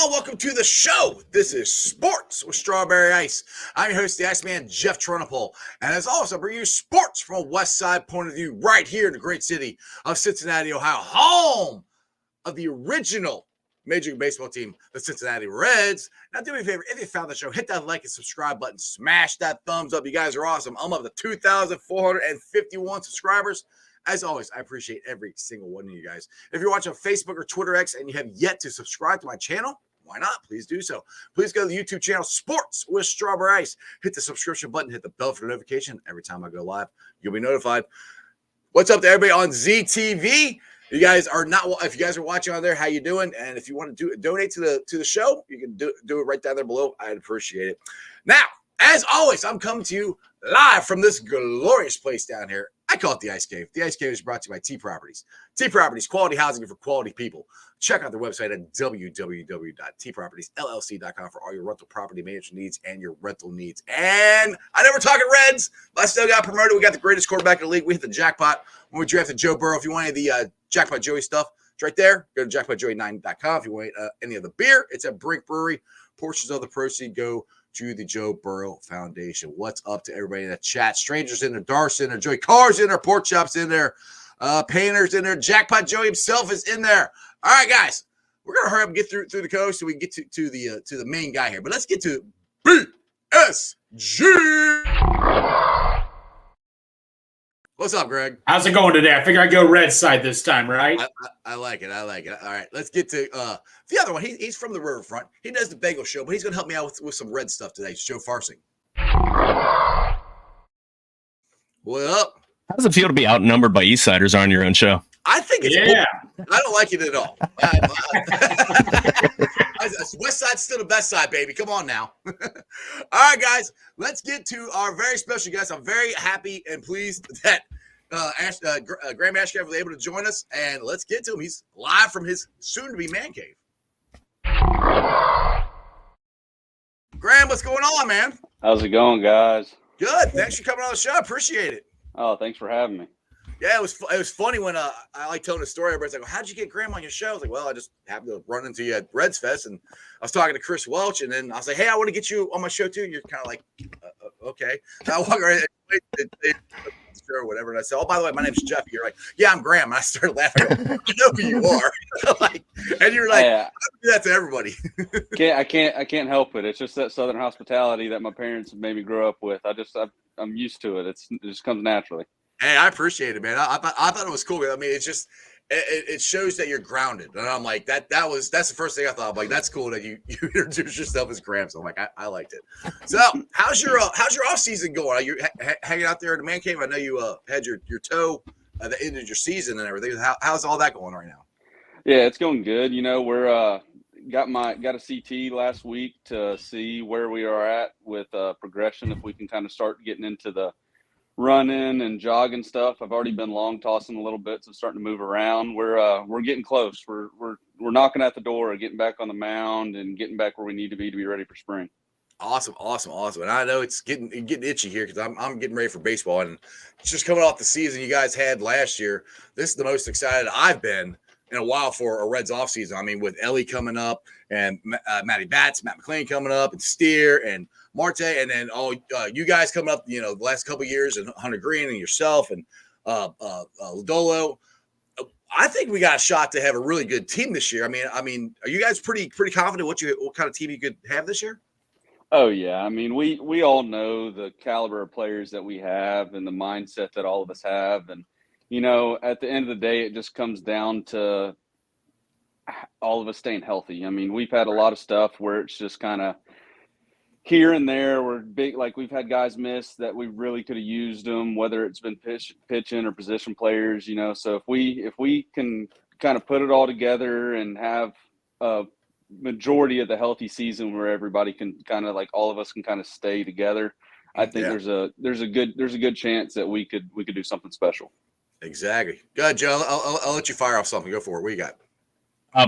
Welcome to the show. This is Sports with Strawberry Ice. I'm your host, the Iceman, Jeff Trunapole. And as always, I bring you sports from a West Side point of view right here in the great city of Cincinnati, Ohio, home of the original Major League Baseball team, the Cincinnati Reds. Now, do me a favor, if you found the show, hit that like and subscribe button. Smash that thumbs up. You guys are awesome. I'm up to 2,451 subscribers. As always, I appreciate every single one of you guys. If you're watching on Facebook or Twitter X and you have yet to subscribe to my channel, why not? Please do so. Please go to the YouTube channel, Sports with Strawberry Ice. Hit the subscription button. Hit the bell for notification. Every time I go live, you'll be notified. What's up to everybody on ZTV? You guys are not. If you guys are watching on there, how you doing? And if you want to donate to the show, you can do it right down there below. I'd appreciate it. Now, as always, I'm coming to you live from this glorious place down here. I call it the Ice Cave. The Ice Cave is brought to you by T Properties. T Properties, quality housing for quality people. Check out their website at www.tpropertiesllc.com for all your rental property management needs and your rental needs. And I know we're talking Reds, but I still got promoted. We got the greatest quarterback in the league. We hit the jackpot when we drafted Joe Burrow. If you want any of the Jackpot Joey stuff, it's right there. Go to jackpotjoey9.com. If you want any of the beer, it's at Brink Brewery. Portions of the proceeds go to the Joe Burrow Foundation. What's up to everybody in the chat? Strangers in there, Darce in there, Joey Carr's in there, Pork Chop's in there, Painter's in there, Jackpot Joey himself is in there. All right, guys, we're gonna hurry up and get through the coast so we can get to the main guy here. But let's get to BSG. What's up, Greg? How's it going today? I figure I'd go red side this time, right? I like it. I like it. All right, let's get to the other one. He's from the riverfront. He does the bagel show, but he's going to help me out with some red stuff today. It's Joe Farsing. What up? How does it feel to be outnumbered by Eastsiders on your own show? I think it's yeah. I don't like it at all. West Side's still the best side, baby. Come on now. All right, guys, let's get to our very special guest. I'm very happy and pleased that Graham Ashcraft was able to join us, and let's get to him. He's live from his soon-to-be man cave. Graham, what's going on, man? How's it going, guys? Good. Thanks for coming on the show. I appreciate it. Oh, thanks for having me. Yeah, it was funny when I like telling the story. Everybody's like, well, how'd you get Graham on your show? I was like, well, I just happened to run into you at Reds Fest, and I was talking to Chris Welch, and then I was like, hey, I want to get you on my show too. And you're kind of like, okay. And I walk around or whatever, and I said, oh, by the way, my name's Jeff. You're like, yeah, I'm Graham. And I started laughing. I know who you are. And you're like, I do that to everybody. I can't help it. It's just that Southern hospitality that my parents made me grow up with. I'm used to it. It just comes naturally. Hey, I appreciate it, man. I thought it was cool. I mean, it's just it shows that you're grounded, and I'm like that's the first thing I thought. I'm like, that's cool that you introduce yourself as Graham. So I'm like, I liked it. So how's your off season going? Are you hanging out there in the man cave? I know you had your toe at the end of your season and everything. How's all that going right now? Yeah, it's going good. You know, we're got a CT last week to see where we are at with progression. If we can kind of start getting into the running and jogging stuff. I've already been long tossing a little bit, so starting to move around. We're getting close. We're knocking at the door of getting back on the mound and getting back where we need to be ready for spring. Awesome. And I know it's getting itchy here because I'm getting ready for baseball, and it's just coming off the season you guys had last year. This is the most excited I've been in a while for a Reds offseason. I mean, with Ellie coming up and Matty Batts, Matt McClain coming up, and Steer and Marte, and then all you guys coming up. You know, the last couple of years, and Hunter Green and yourself and Lodolo. I think we got a shot to have a really good team this year. I mean, are you guys pretty confident what kind of team you could have this year? Oh yeah, I mean we all know the caliber of players that we have and the mindset that all of us have, and you know at the end of the day it just comes down to all of us staying healthy. I mean we've had a lot of stuff where it's just kind of here and there. We're big, like we've had guys miss that we really could have used them, whether it's been pitching or position players. You know, so if we can kind of put it all together and have a majority of the healthy season where everybody can kind of like all of us can kind of stay together, I think there's a good chance that we could do something special. Exactly. Go ahead, Joe. I'll let you fire off something. Go for it. What you got?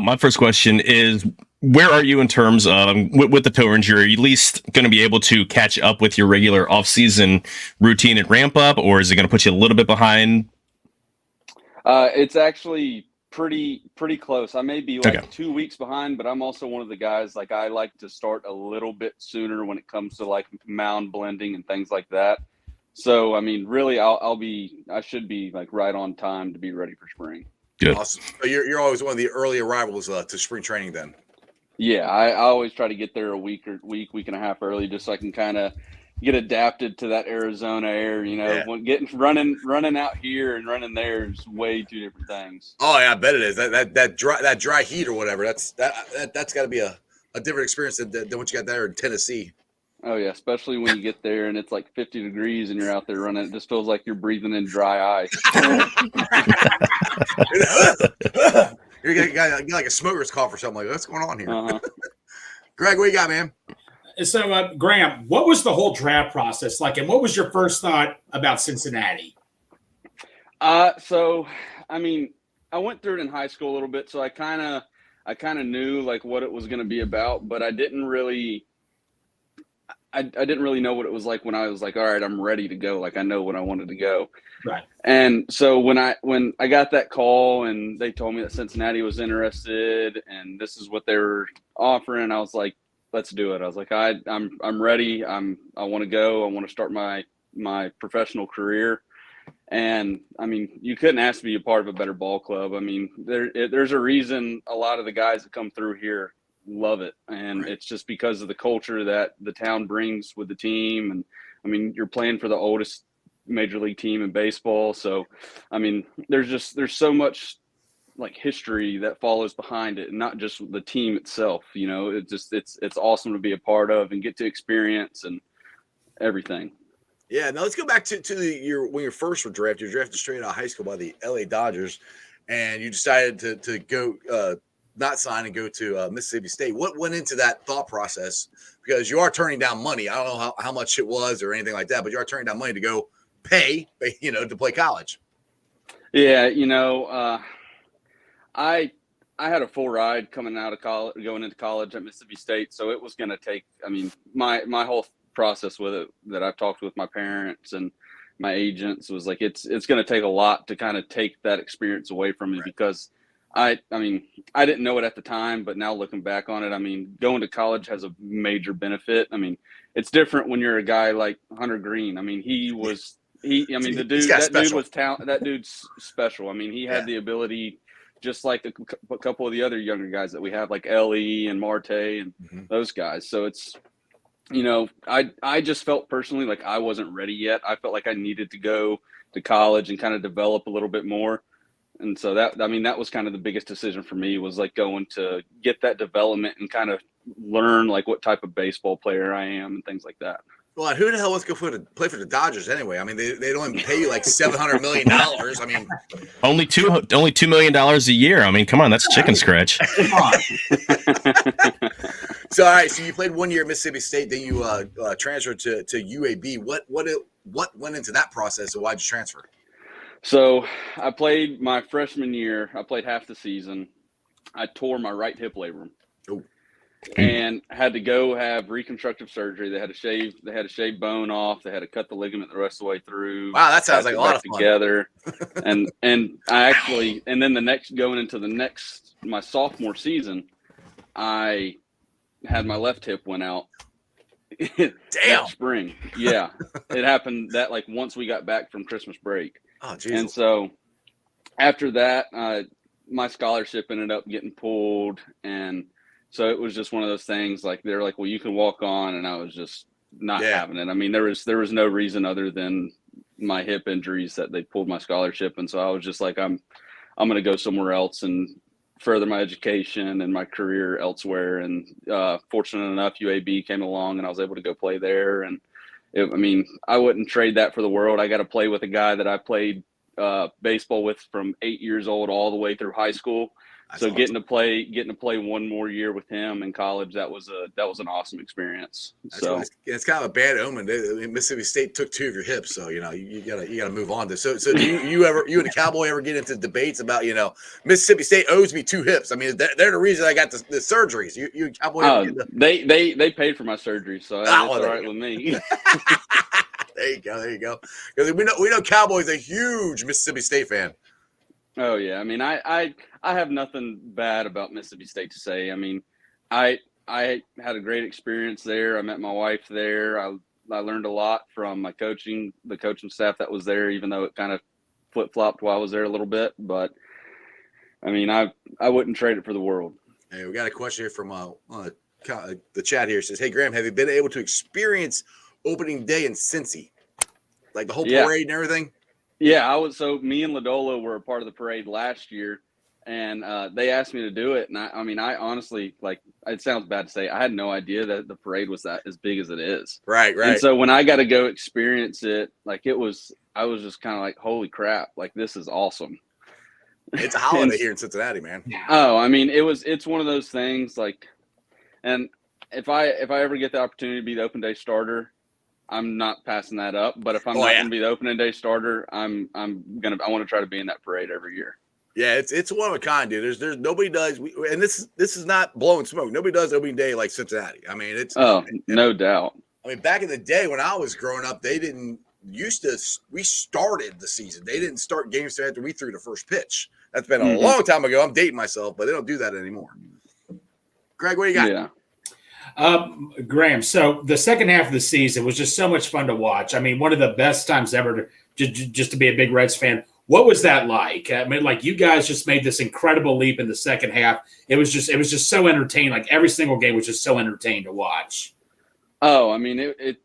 My first question is, where are you in terms of with the toe injury? Are you at least going to be able to catch up with your regular offseason routine and ramp up, or is it going to put you a little bit behind? It's actually pretty close. I may be like 2 weeks behind, but I'm also one of the guys, like I like to start a little bit sooner when it comes to like mound blending and things like that. So, I mean, really I should be like right on time to be ready for spring. Good. Awesome. So you're always one of the early arrivals to spring training then. Yeah, I always try to get there a week and a half early, just so I can kind of get adapted to that Arizona air. You know, when running out here and running there is way two different things. Oh yeah, I bet it is. That dry heat or whatever. That's got to be a different experience than what you got there in Tennessee. Oh yeah, especially when you get there and it's like 50 degrees and you're out there running. It just feels like you're breathing in dry ice. You got like a smoker's cough or something like that. What's going on here? Uh-huh. Greg, what you got, man? So, Graham, what was the whole draft process like, and what was your first thought about Cincinnati? So, I mean, I went through it in high school a little bit, so I kind of knew like what it was going to be about, but I didn't really know what it was like when I was like, all right, I'm ready to go. Like I know when I wanted to go. Right. And so when I got that call and they told me that Cincinnati was interested and this is what they were offering, I was like, let's do it. I was like, I'm ready. I want to go. I want to start my professional career. And I mean, you couldn't ask to be a part of a better ball club. I mean, there's a reason a lot of the guys that come through here love it. And It's just because of the culture that the town brings with the team. And I mean, you're playing for the oldest major league team in baseball. So, I mean, there's so much like history that follows behind it and not just the team itself. You know, it's awesome to be a part of and get to experience and everything. Yeah, now let's go back to when you first were drafted. You were drafted straight out of high school by the LA Dodgers, and you decided to go not sign and go to Mississippi State. What went into that thought process? Because you are turning down money. I don't know how much it was or anything like that, but you are turning down money to go pay, to play college. Yeah, I had a full ride coming out of college, going into college at Mississippi State, so it was going to take. I mean, my whole process with it that I've talked with my parents and my agents was like it's going to take a lot to kind of take that experience away from me. Right. Because I mean I didn't know it at the time, but now looking back on it, I mean going to college has a major benefit. I mean it's different when you're a guy like Hunter Green. I mean the dude was talent. That dude's special. I mean he had the ability, just like a couple of the other younger guys that we have, like Ellie and Marte and those guys. So it's, I just felt personally like I wasn't ready yet. I felt like I needed to go to college and kind of develop a little bit more. And so that was kind of the biggest decision for me, was like going to get that development and kind of learn like what type of baseball player I am and things like that. Well, who the hell wants to go play for the Dodgers anyway? I mean, they don't even pay you like $700 million. I mean, only $2 million a year. I mean, come on, that's chicken scratch. Come on. So, all right. So you played 1 year at Mississippi State, then you transferred to UAB. What went into that process, and why'd you transfer? So I played my freshman year. I played half the season. I tore my right hip labrum. Oh. and had to go have reconstructive surgery. They had to shave bone off. They had to cut the ligament the rest of the way through. Wow, that sounds like a lot of fun. Together. and I actually, and then going into my sophomore season, I had my left hip went out. Damn. That spring. Yeah. It happened that like once we got back from Christmas break. Oh, geez. And so after that, my scholarship ended up getting pulled. And so it was just one of those things like, they're like, well, you can walk on. And I was just not having it. I mean, there was no reason other than my hip injuries that they pulled my scholarship. And so I was just like, I'm going to go somewhere else and further my education and my career elsewhere. And fortunate enough, UAB came along and I was able to go play there. And I wouldn't trade that for the world. I got to play with a guy that I played baseball with from 8 years old all the way through high school. That's so awesome. getting to play one more year with him in college, that was an awesome experience. So it's kind of a bad omen. Mississippi State took 2 of your hips, so you gotta move on to. So do you and the Cowboy ever get into debates about Mississippi State owes me 2 hips? I mean, they're the reason I got the surgeries. You and Cowboy. They paid for my surgery, so that's all right with me. There you go. Because we know Cowboy's a huge Mississippi State fan. Oh yeah, I mean, I have nothing bad about Mississippi State to say. I mean, I had a great experience there. I met my wife there. I learned a lot from the coaching staff that was there, even though it kind of flip-flopped while I was there a little bit. But I mean, I wouldn't trade it for the world. Hey, we got a question here from the chat here. It says, "Hey Graham, have you been able to experience opening day in Cincy, like the whole parade and everything?" Yeah, so me and Lodolo were a part of the parade last year, and they asked me to do it. And I honestly, like, it sounds bad to say, I had no idea that the parade was that as big as it is. Right. And so when I got to go experience it, like I was just kind of like, holy crap, like this is awesome. It's a holiday here in Cincinnati, man. Oh, I mean, it's one of those things like, and if I ever get the opportunity to be the open day starter, I'm not passing that up. But if I'm not going to be the opening day starter, I want to try to be in that parade every year. Yeah, it's one of a kind, dude. There's nobody does, and this is not blowing smoke. Nobody does opening day like Cincinnati. I mean, no doubt. I mean, back in the day when I was growing up, they didn't we started the season. They didn't start games after we threw the first pitch. That's been a long time ago. I'm dating myself, but they don't do that anymore. Greg, what do you got? Yeah. Graham, so the second half of the season was just so much fun to watch. I mean, one of the best times ever just to be a big Reds fan. What was that like? I mean, like you guys just made this incredible leap in the second half. It was just so entertaining. Like every single game was just so entertaining to watch. Oh, I mean, it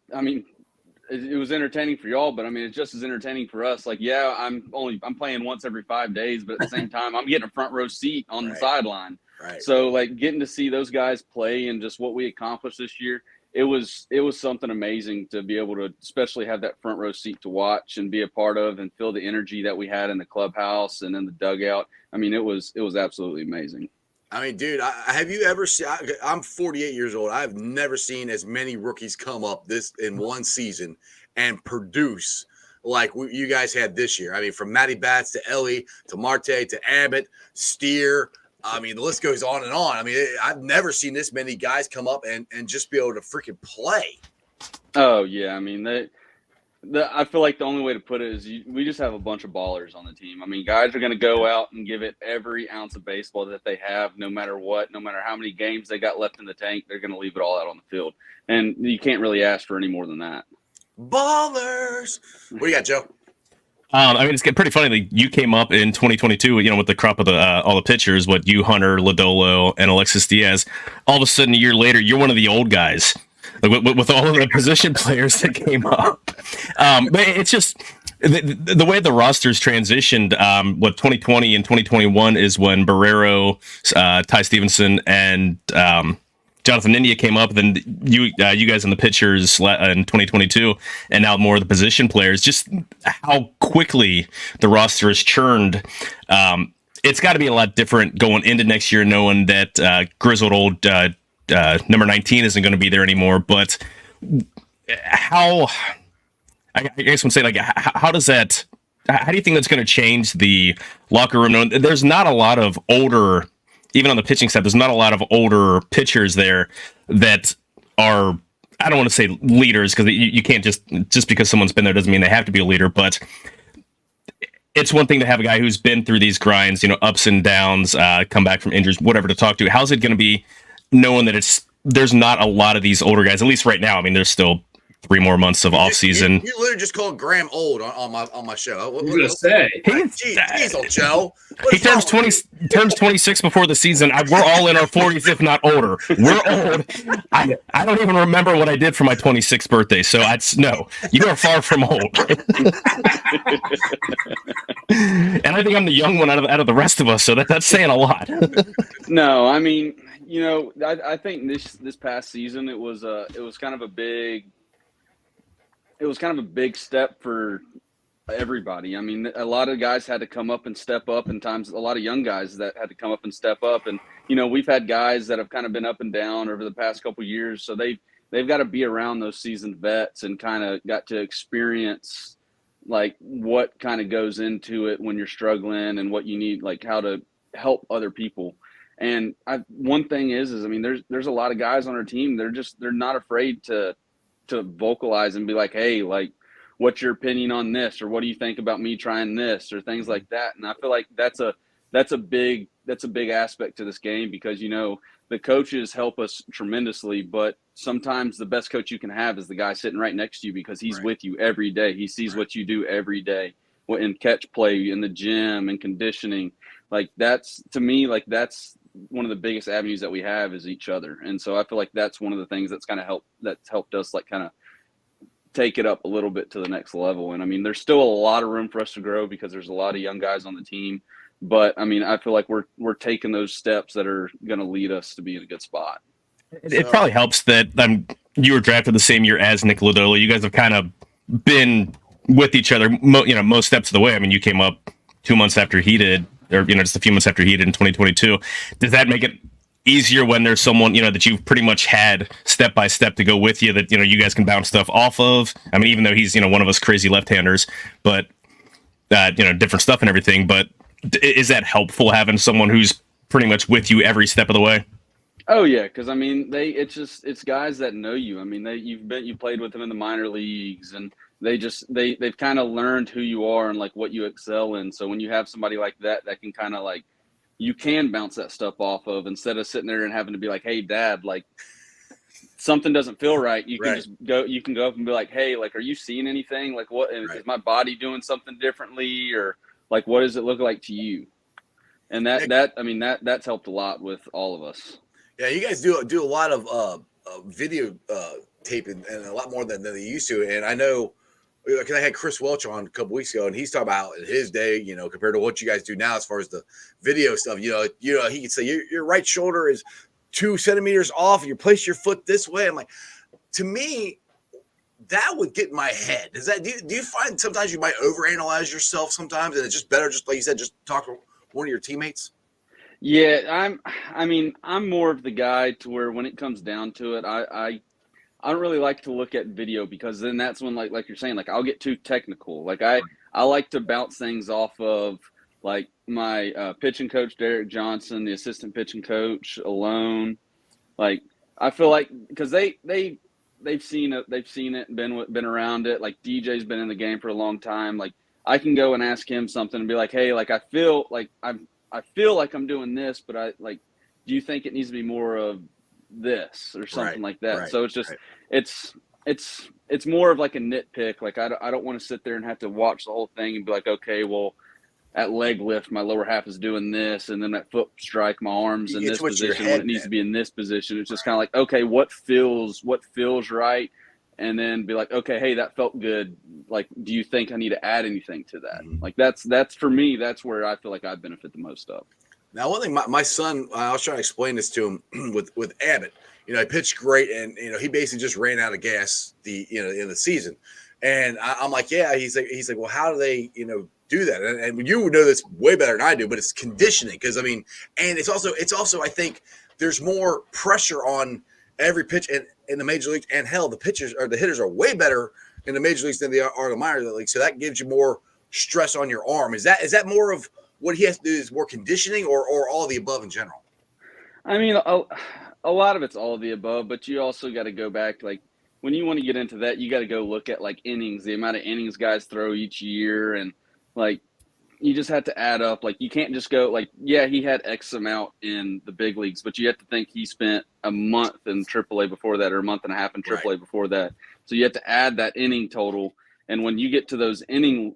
was entertaining for y'all, but I mean, it's just as entertaining for us. Like, yeah, I'm playing once every 5 days, but at the same time, I'm getting a front row seat on the sideline. Right. So like getting to see those guys play and just what we accomplished this year, it was something amazing to be able to, especially have that front row seat to watch and be a part of and feel the energy that we had in the clubhouse and in the dugout. I mean, it was absolutely amazing. I mean, dude, have you ever seen? I'm 48 years old. I've never seen as many rookies come up this in one season and produce like you guys had this year. I mean, from Matty Batts to Ellie to Marte to Abbott, Steer. I mean, the list goes on and on. I mean, I've never seen this many guys come up and just be able to freaking play. Oh, yeah. I mean, I feel like the only way to put it is we just have a bunch of ballers on the team. I mean, guys are going to go out and give it every ounce of baseball that they have, no matter what, no matter how many games they got left in the tank, they're going to leave it all out on the field. And you can't really ask for any more than that. Ballers. What do you got, Joe? I mean, it's pretty funny. Like you came up in 2022, with the crop of all the pitchers, you, Hunter, Lodolo, and Alexis Diaz. All of a sudden, a year later, you're one of the old guys, like with all of the position players that came up. But it's just the way the roster's transitioned. 2020 and 2021 is when Barrero, Ty Stevenson, and Jonathan India came up, then you guys in the pitchers in 2022, and now more of the position players. Just how quickly the roster has churned. It's got to be a lot different going into next year, knowing that grizzled old number 19 isn't going to be there anymore. But how? I guess I'm saying, like, how does that? How do you think that's going to change the locker room? There's not a lot of older even on the pitching side, there's not a lot of older pitchers there that are, I don't want to say leaders, because you can't just because someone's been there doesn't mean they have to be a leader, but it's one thing to have a guy who's been through these grinds, ups and downs, come back from injuries, whatever, to talk to. How's it going to be knowing that there's not a lot of these older guys, at least right now? I mean, there's still 3 more months of off season. You literally just called Graham old on my show. I was going to say. Jeez, old Joe. He turns 26 before the season. We're all in our 40s, if not older. We're old. I don't even remember what I did for my 26th birthday. So no, you are far from old. And I think I'm the young one out of the rest of us. So that's saying a lot. No, I mean, I think this past season it was kind of a big step for everybody. I mean, a lot of guys had to come up and step up, and times a lot of young guys that had to come up and step up. And we've had guys that have kind of been up and down over the past couple of years, so they've got to be around those seasoned vets and kind of got to experience like what kind of goes into it when you're struggling and what you need, like how to help other people. And one thing is I mean, there's a lot of guys on our team. They're not afraid to vocalize and be like, hey, like, what's your opinion on this, or what do you think about me trying this, or things like that. And I feel like that's a big aspect to this game, because the coaches help us tremendously, but sometimes the best coach you can have is the guy sitting right next to you, because he's with you every day. He sees what you do every day in catch play, in the gym, and conditioning. Like that's one of the biggest avenues that we have is each other. And so I feel like that's one of the things that's helped us like kind of take it up a little bit to the next level. And I mean, there's still a lot of room for us to grow, because there's a lot of young guys on the team. But I mean, I feel like we're taking those steps that are going to lead us to be in a good spot. It probably helps that you were drafted the same year as Nick Lodolo. You guys have kind of been with each other, most steps of the way. I mean, you came up 2 months after he did, or just a few months after he did in 2022. Does that make it easier when there's someone that you've pretty much had step by step to go with you, that you guys can bounce stuff off of? I mean, even though he's one of us crazy left-handers, but different stuff and everything. But is that helpful, having someone who's pretty much with you every step of the way? Oh yeah, because I mean, it's guys that know you. I mean, you played with them in the minor leagues, and they've kind of learned who you are and like what you excel in. So when you have somebody like that can kind of like, you can bounce that stuff off of, instead of sitting there and having to be like, hey dad, like something doesn't feel right. You can just go, you can go up and be like, hey, like, are you seeing anything? Like what is my body doing something differently? Or like, what does it look like to you? And that's helped a lot with all of us. Yeah. You guys do a lot of video taping, and a lot more than they used to. And I know, because I had Chris Welch on a couple weeks ago, and he's talking about in his day, compared to what you guys do now as far as the video stuff. He could say your right shoulder is 2 centimeters off. You place your foot this way. I'm like, to me, that would get in my head. Is that do you find sometimes you might overanalyze yourself sometimes, and it's just better, just like you said, just talk to one of your teammates? Yeah, I'm more of the guy to where when it comes down to it, I don't really like to look at video, because then that's when like you're saying, like I'll get too technical. Like I like to bounce things off of like my pitching coach, Derek Johnson, the assistant pitching coach alone. Like I feel like, because they've seen it, been around it. Like DJ's been in the game for a long time. Like I can go and ask him something and be like, hey, like I feel like I'm doing this, but do you think it needs to be more of this or something like that? Right, so it's just it's more of like a nitpick. Like I don't want to sit there and have to watch the whole thing and be like, okay, well, at leg lift my lower half is doing this, and then at foot strike my arms in this position when it needs to be in this position. It's just kind of like, okay, what feels right, and then be like, okay, hey, that felt good. Like, do you think I need to add anything to that? Mm-hmm. Like that's for me, that's where I feel like I benefit the most of. Now, one thing, my son, I was trying to explain this to him with Abbott. He pitched great, and he basically just ran out of gas in the season. And I'm like, yeah. He's like, well, how do they do that? And you would know this way better than I do, but it's conditioning, because and it's also I think there's more pressure on every pitch in the major leagues, and hell, the pitchers or the hitters are way better in the major leagues than they are in the minor leagues. So that gives you more stress on your arm. Is that more of what he has to do, is more conditioning, or all of the above in general? I mean, a lot of it's all of the above, but you also got to go back. Like when you want to get into that, you got to go look at like innings, the amount of innings guys throw each year, and like you just have to add up. Like you can't just go like, yeah, he had X amount in the big leagues, but you have to think he spent a month in AAA before that, or a month and a half in AAA before that. So you have to add that inning total. And when you get to those inning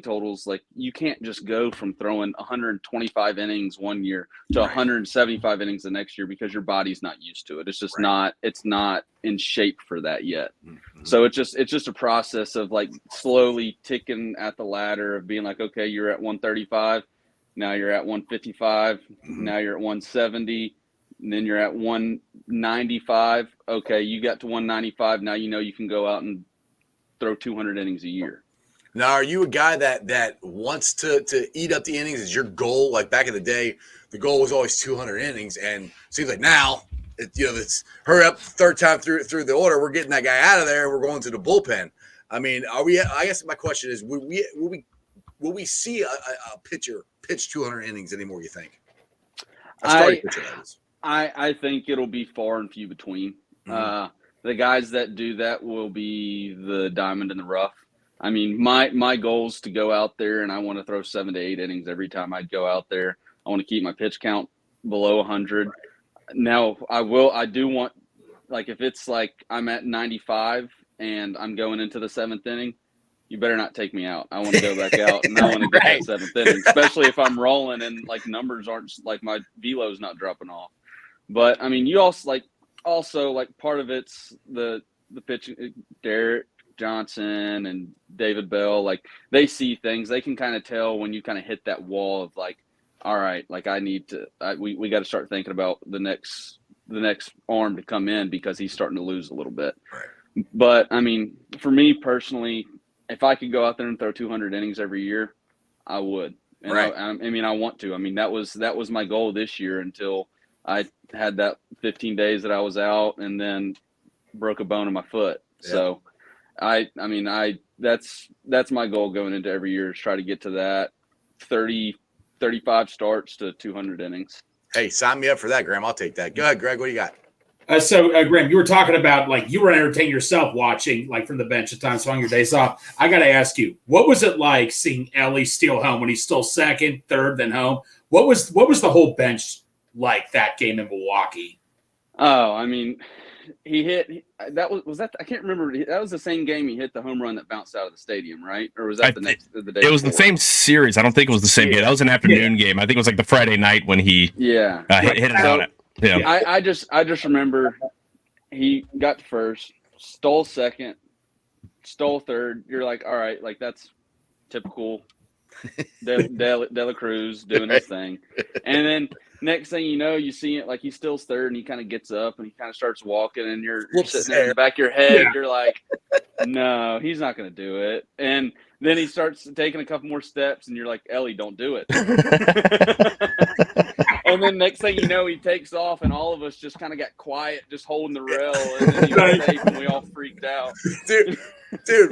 totals, like you can't just go from throwing 125 innings one year to 175 innings the next year because your body's not used to it. It's just it's not in shape for that yet. Mm-hmm. So it's just a process of like slowly ticking at the ladder of being like, okay, you're at 135. Now you're at 155. Mm-hmm. Now you're at 170. And then you're at 195. Okay, you got to 195. Now you know you can go out and throw 200 innings a year. Now, are you a guy that wants to eat up the innings? Is your goal, like back in the day, the goal was always 200 innings, and it seems like now, it's hurry up third time through the order. We're getting that guy out of there. We're going to the bullpen. I mean, are we? I guess my question is, will we see a pitcher pitch 200 innings anymore? You think? I think it'll be far and few between. Mm-hmm. The guys that do that will be the diamond in the rough. I mean, my goal is to go out there and I want to throw 7 to 8 innings every time I go out there. I want to keep my pitch count below 100. Now, I do want, like, if it's like I'm at 95 and I'm going into the 7th inning, you better not take me out. I want to go back out and I want to get that 7th inning, especially if I'm rolling and, like, numbers aren't, like, my velo's not dropping off. But, I mean, you also, like part of it's the pitching, Derek Johnson and David Bell, like they see things. They can kind of tell when you kind of hit that wall of like, all right, like we got to start thinking about the next arm to come in because he's starting to lose a little bit. Right. But I mean, for me personally, if I could go out there and throw 200 innings every year, I would. And I mean, I want to. I mean, that was my goal this year until I had that 15 days that I was out and then broke a bone in my foot. Yeah. So I mean, that's my goal going into every year is try to get to that 35 starts to 200 innings. Hey, sign me up for that, Graham. I'll take that. Go ahead, Greg. What do you got? So, Graham, you were talking about like you were entertaining yourself watching like from the bench at times on your days off. I got to ask you, what was it like seeing Ellie steal home when he's still second, third, then home? What was the whole bench like that game in Milwaukee? Oh, I mean, he hit I can't remember. That was the same game he hit the home run that bounced out of the stadium, right? Or was that the day? It was the same series. I don't think it was the same game. That was an afternoon game. I think it was like the Friday night when he hit it on it. Yeah. I just remember he got to first, stole second, stole third. You're like, all right, like that's typical De La Cruz doing his thing. And then next thing you know, you see it like he steals third and he kind of gets up and he kind of starts walking and you're sitting there in the back of your head. Yeah. You're like, no, he's not going to do it. And then he starts taking a couple more steps and you're like, Ellie, don't do it. And then next thing you know, he takes off and all of us just kind of got quiet, just holding the rail. And then he was safe and we all freaked out. Dude,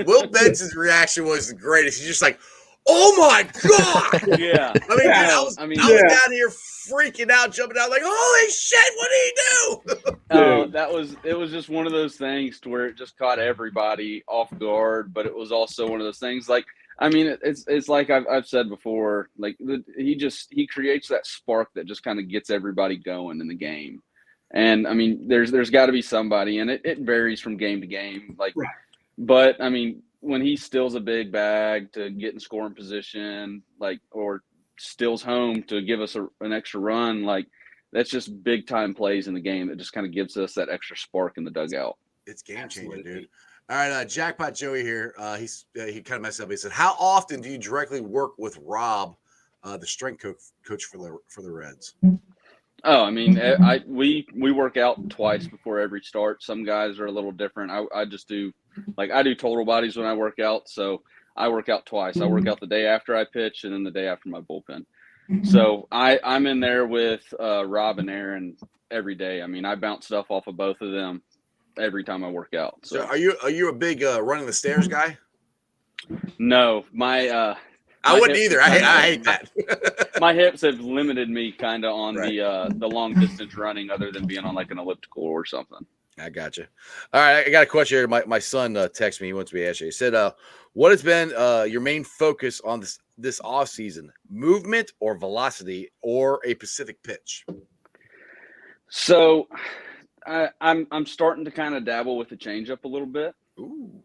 Will Benson's reaction was the greatest. He's just like, oh my God! Yeah. I mean, I was down here freaking out, jumping out, like, holy shit! What did he do? It was just one of those things to where it just caught everybody off guard. But it was also one of those things, like, I mean, it's like I've said before, like he creates that spark that just kind of gets everybody going in the game. And I mean, there's got to be somebody, and it varies from game to game, like, right. But I mean, when he steals a big bag to get in scoring position, like, or steals home to give us an extra run, like, that's just big time plays in the game that just kind of gives us that extra spark in the dugout. It's game changing, dude. All right, Jackpot Joey here. He kind of messed up. He said, "How often do you directly work with Rob, the strength coach for the Reds?" Oh, I mean, we work out twice before every start. Some guys are a little different. I just do, like, I do total bodies when I work out, so I work out twice. I work out the day after I pitch and then the day after my bullpen. So I'm in there with Rob and Aaron every day. I mean, I bounce stuff off of both of them every time I work out. So are you a big running the stairs guy? No, my I wouldn't either. I hate that. My hips have limited me kind of on Right. the long distance running, other than being on like an elliptical or something. I got you. All right, I got a question here. My son texted me. He wants me to ask you. He said, "What has been your main focus on this off season? Movement or velocity or a specific pitch?" So I'm starting to kind of dabble with the changeup a little bit. Ooh.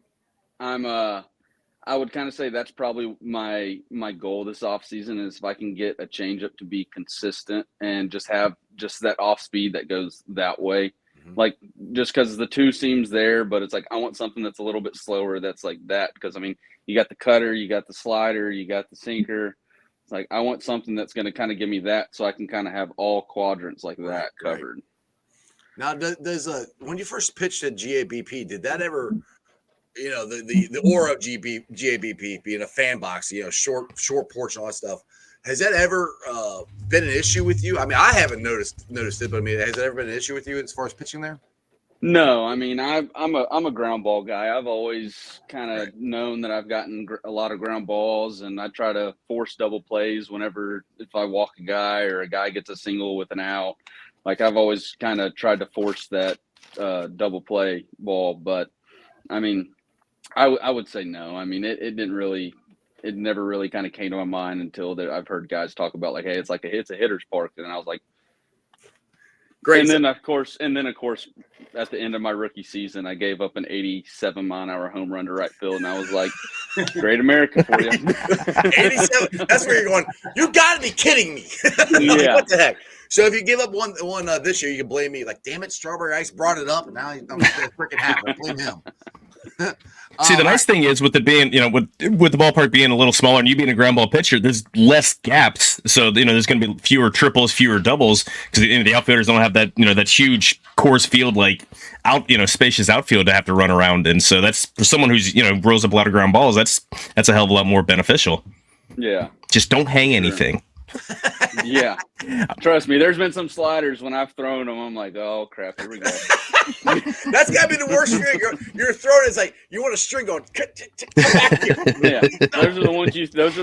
I would kind of say that's probably my goal this off season, is if I can get a changeup to be consistent and just have just that off speed that goes that way. Like, just because the two seams there, but it's like I want something that's a little bit slower, that's like that, because I mean, you got the cutter, you got the slider, you got the sinker. It's like I want something that's going to kind of give me that, so I can kind of have all quadrants like that covered. Now, does when you first pitched at GABP, did that ever, the aura of GABP being a fan box, short porch and all that stuff, has that ever been an issue with you? I mean, I haven't noticed it, but I mean, has it ever been an issue with you as far as pitching there? No, I mean, I'm a ground ball guy. I've always kind of known that I've gotten a lot of ground balls, and I try to force double plays if I walk a guy or a guy gets a single with an out. Like, I've always kind of tried to force that double play ball, but I mean, I would say no. I mean, it never really kind of came to my mind until I've heard guys talk about, like, hey, it's a hitter's park, and I was like, great. And then of course, at the end of my rookie season, I gave up an 87-mile-an-hour home run to right field, and I was like, "Great America for you." 87. That's where you're going. You got to be kidding me. Yeah. What the heck? So if you give up one this year, you can blame me. Like, damn it, Strawberry Ice brought it up, and now I'm freaking happy. Blame him. See, the nice thing is with it being, with the ballpark being a little smaller and you being a ground ball pitcher, there's less gaps. So, there's going to be fewer triples, fewer doubles, because the outfielders don't have that, that huge course field, like spacious outfield to have to run around. And so that's, for someone who's, rolls up a lot of ground balls, that's a hell of a lot more beneficial. Yeah. Just don't hang anything. Yeah. Trust me, there's been some sliders when I've thrown them, I'm like, oh crap, here we go. That's got to be the worst string. You're throwing, it's like you want a string going, come back here. Yeah. Those are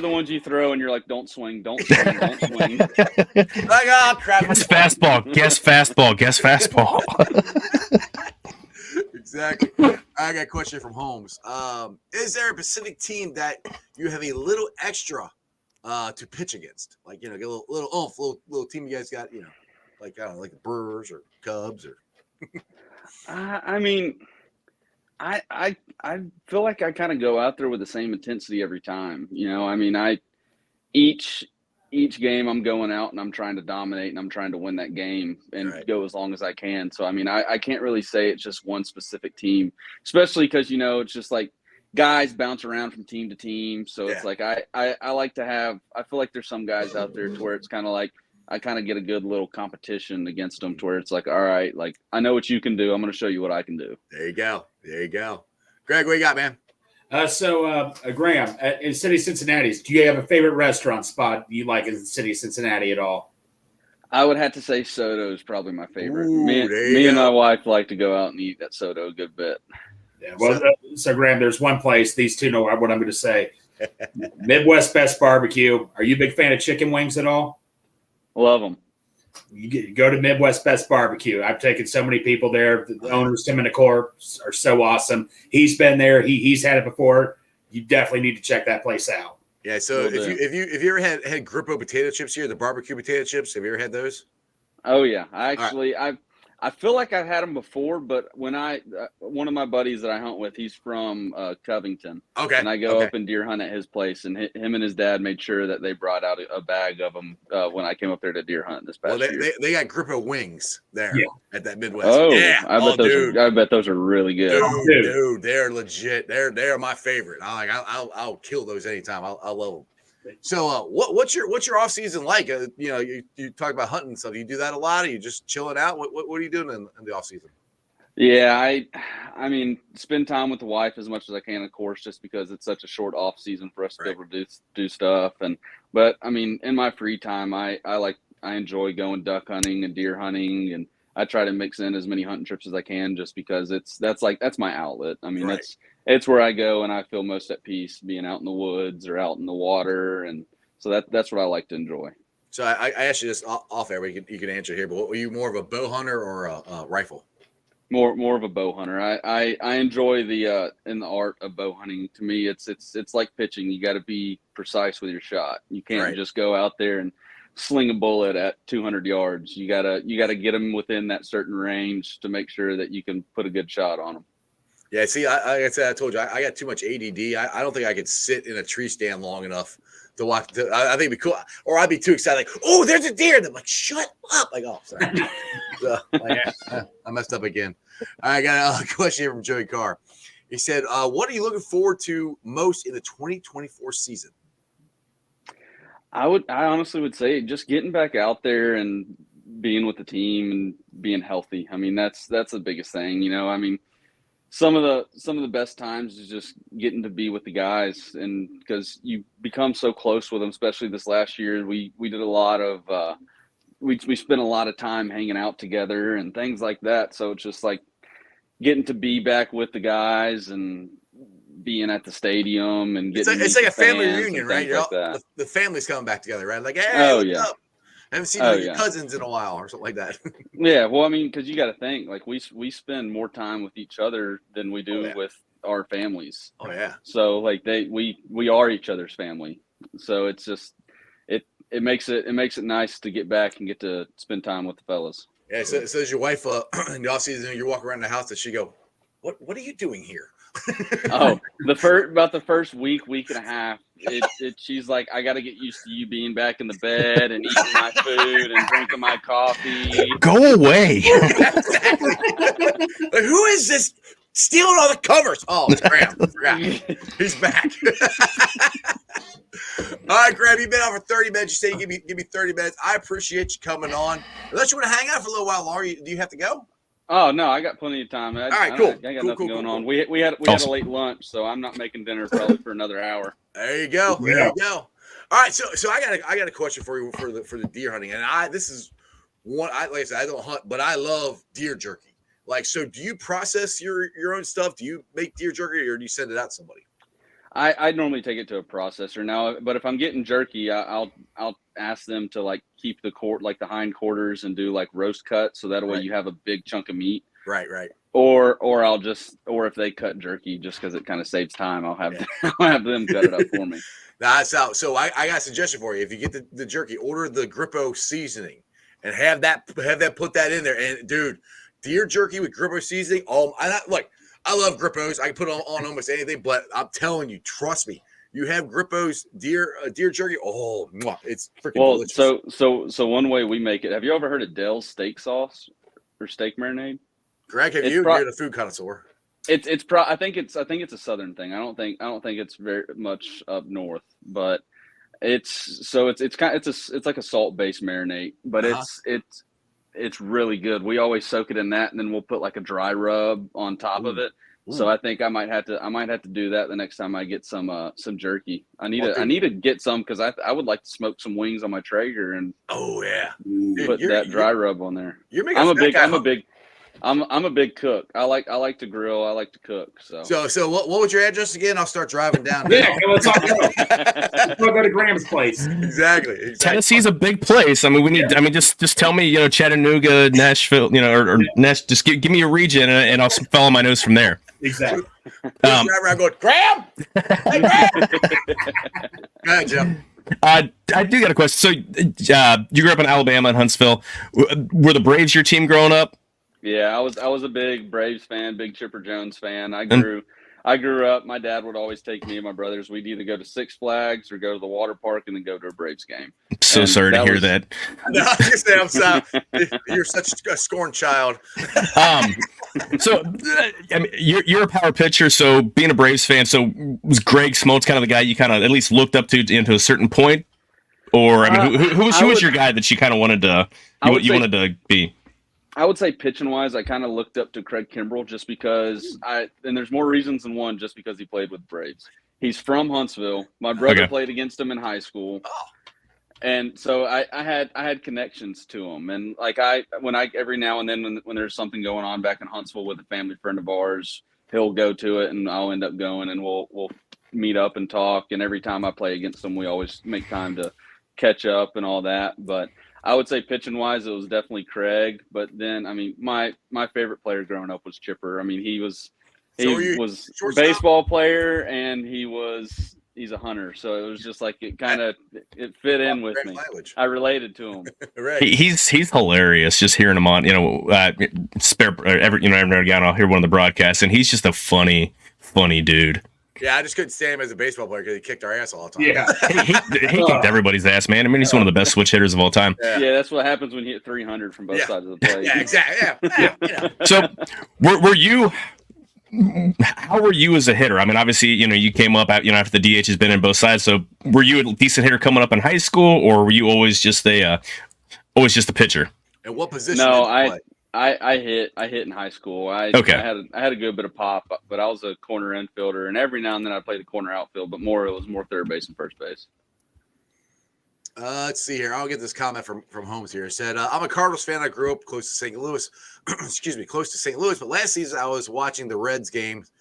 the ones you throw and you're like, don't swing. Like, oh crap. Guess fastball, guess fastball, guess fastball. Exactly. I got a question from Holmes. Is there a Pacific team that you have a little extra to pitch against? Like, get a little team you guys got, like, I don't know, like the Brewers or Cubs or. I mean, I feel like I kind of go out there with the same intensity every time. I mean, each game I'm going out and I'm trying to dominate and I'm trying to win that game and go as long as I can. So, I mean, I can't really say it's just one specific team, especially because, it's just like guys bounce around from team to team. So it's like, I like to I feel like there's some guys out there to where it's kind of like, I kind of get a good little competition against them to where it's like, all right, like, I know what you can do. I'm going to show you what I can do. There you go. Greg, what you got, man? So, Graham, in city of Cincinnati, do you have a favorite restaurant spot you like in the city of Cincinnati at all? I would have to say Soto is probably my favorite. Ooh, me and my wife like to go out and eat at Soto a good bit. Yeah, well, so Graham, there's one place, these two know what I'm going to say. Midwest Best Barbecue. Are you a big fan of chicken wings at all? Love them. You go to Midwest Best Barbecue. I've taken so many people there. The owners, Tim and Nicole, are so awesome. He's been there. He's had it before. You definitely need to check that place out. Yeah. So if you ever had Grippo potato chips here, the barbecue potato chips, have you ever had those? Oh yeah, I feel like I've had them before, but when one of my buddies that I hunt with, he's from Covington. Okay. And I go up and deer hunt at his place, and him and his dad made sure that they brought out a bag of them when I came up there to deer hunt this past year. They got Grippo wings there at that Midwest. Oh, yeah. I bet those are really good. Dude, they're legit. They're my favorite. I'll kill those anytime. I love them. So, what's your off season like? You talk about hunting and stuff. You do that a lot? Are you just chilling out? What are you doing in the off season? Yeah, I mean, spend time with the wife as much as I can, of course, just because it's such a short off season for us to be able to do stuff. But I mean, in my free time, I enjoy going duck hunting and deer hunting, and I try to mix in as many hunting trips as I can, just because that's my outlet. I mean, Right. it's where I go and I feel most at peace, being out in the woods or out in the water, and so that's what I like to enjoy. So I asked you this off air, but you can answer here. But were you more of a bow hunter or a rifle? More of a bow hunter. I enjoy the in the art of bow hunting. To me, it's like pitching. You got to be precise with your shot. You can't Right. just go out there and sling a bullet at 200 yards. You gotta get them within that certain range to make sure that you can put a good shot on them. Yeah, see, like I said, I told you, I got too much ADD. I don't think I could sit in a tree stand long enough to watch. I think it'd be cool, or I'd be too excited, like, oh, there's a deer. And I'm like, shut up. Like, oh, sorry. So, like, I messed up again. I got a question here from Joey Carr. He said, what are you looking forward to most in the 2024 season? I honestly would say just getting back out there and being with the team and being healthy. I mean, that's the biggest thing, you know. I mean, some of the best times is just getting to be with the guys, and because you become so close with them, especially this last year. We did a lot of we spent a lot of time hanging out together and things like that. So it's just like getting to be back with the guys and being at the stadium and getting It's like a family fans reunion, and right? things like that. The family's coming back together, right? Like, hey, Oh, what's yeah. up? I haven't seen Oh, your yeah. cousins in a while or something like that. Yeah, well, I mean, because you got to think, like, we spend more time with each other than we do Oh, yeah. with our families. Oh yeah. So like we are each other's family. So it's just it makes it nice to get back and get to spend time with the fellas. Yeah. So as your wife in the off season, you walk around the house, and she go, "What are you doing here?" Oh, about the first week and a half, she's like, I got to get used to you being back in the bed and eating my food and drinking my coffee. Go away. Exactly. Like, who is this stealing all the covers? Oh, it's Graham. I forgot. He's back. All right, Graham, you've been on for 30 minutes. You say you give me 30 minutes. I appreciate you coming on. Unless you want to hang out for a little while longer, do you have to go? Oh no, I got plenty of time. All right, cool. I got Cool, nothing cool, going cool, on. cool. We had Awesome. a late lunch, so I'm not making dinner probably for another hour. There you go. There you go. All right, so I got a question for you for the deer hunting, and this is one. Like I said, I don't hunt, but I love deer jerky. Like, so do you process your own stuff? Do you make deer jerky, or do you send it out to somebody? I normally take it to a processor now, but if I'm getting jerky, I'll ask them to like keep the the hind quarters and do like roast cut, so that way you have a big chunk of meat. Right. Or if they cut jerky, just because it kind of saves time, I'll have them cut it up for me. That's out. So I got a suggestion for you. If you get the jerky, order the Grippo seasoning and have that put that in there. And dude, deer jerky with Grippo seasoning. I love Grippos. I can put on almost anything, but I'm telling you, trust me. You have Grippo's deer jerky. Oh, it's freaking delicious. So one way we make it. Have you ever heard of Dell's steak sauce or steak marinade? Greg, you're the food connoisseur. I think it's a southern thing. I don't think it's very much up north, but it's like a salt-based marinade, but it's really good. We always soak it in that, and then we'll put like a dry rub on top of it. So I think I might have to do that the next time I get some jerky. I need to get some because I would like to smoke some wings on my Traeger and put that dry rub on there. I'm a big cook. I like to grill. I like to cook. So what was your address again? I'll start driving down. Yeah, let's all go. Let's go to Graham's place. Exactly. Tennessee's a big place. I mean, we need. Yeah. I mean, just tell me, Chattanooga, Nashville, or Nash. Just give me a region, and I'll follow my nose from there. Exactly. I'm going, Graham. Hey, Graham. Go ahead, Jim. I do got a question. So, you grew up in Alabama in Huntsville. Were the Braves your team growing up? Yeah, I was a big Braves fan, big Chipper Jones fan. I grew up. My dad would always take me and my brothers. We'd either go to Six Flags or go to the water park and then go to a Braves game. So sorry to hear that. No, I'm sorry. You're such a scorned child. So I mean, you're a power pitcher. So being a Braves fan, so was Greg Smoltz kind of the guy you kind of at least looked up to into a certain point, or I mean, who was your guy that you kind of wanted to wanted to be? I would say pitching wise, I kind of looked up to Craig Kimbrell just because and there's more reasons than one, just because he played with Braves. He's from Huntsville. My brother played against him in high school. And so I had connections to him, and like every now and then when there's something going on back in Huntsville with a family friend of ours, he'll go to it, and I'll end up going, and we'll meet up and talk. And every time I play against him, we always make time to catch up and all that. But I would say pitching wise, it was definitely Craig. But then, I mean, my favorite player growing up was Chipper. I mean, he was a baseball player, and he's a hunter. So it was just like it fit in with me. I related to him. Right. He's hilarious. Just hearing him on, every now and again I'll hear one of the broadcasts, and he's just a funny dude. Yeah, I just couldn't stand him as a baseball player because he kicked our ass all the time. Yeah, he kicked everybody's ass, man. I mean, he's one of the best switch hitters of all time. Yeah, that's what happens when you hit 300 from both sides of the plate. Yeah, exactly. Yeah. So, were you? How were you as a hitter? I mean, obviously, you came up after the DH has been in both sides. So, were you a decent hitter coming up in high school, or were you always just a pitcher? And what position? No, did you play? I hit in high school. I had a good bit of pop, but I was a corner infielder, and every now and then I played the corner outfield, but it was more third base and first base. Let's see here. I'll get this comment from Holmes here. It said, I'm a Cardinals fan. I grew up close to St. Louis. Close to St. Louis. But last season I was watching the Reds games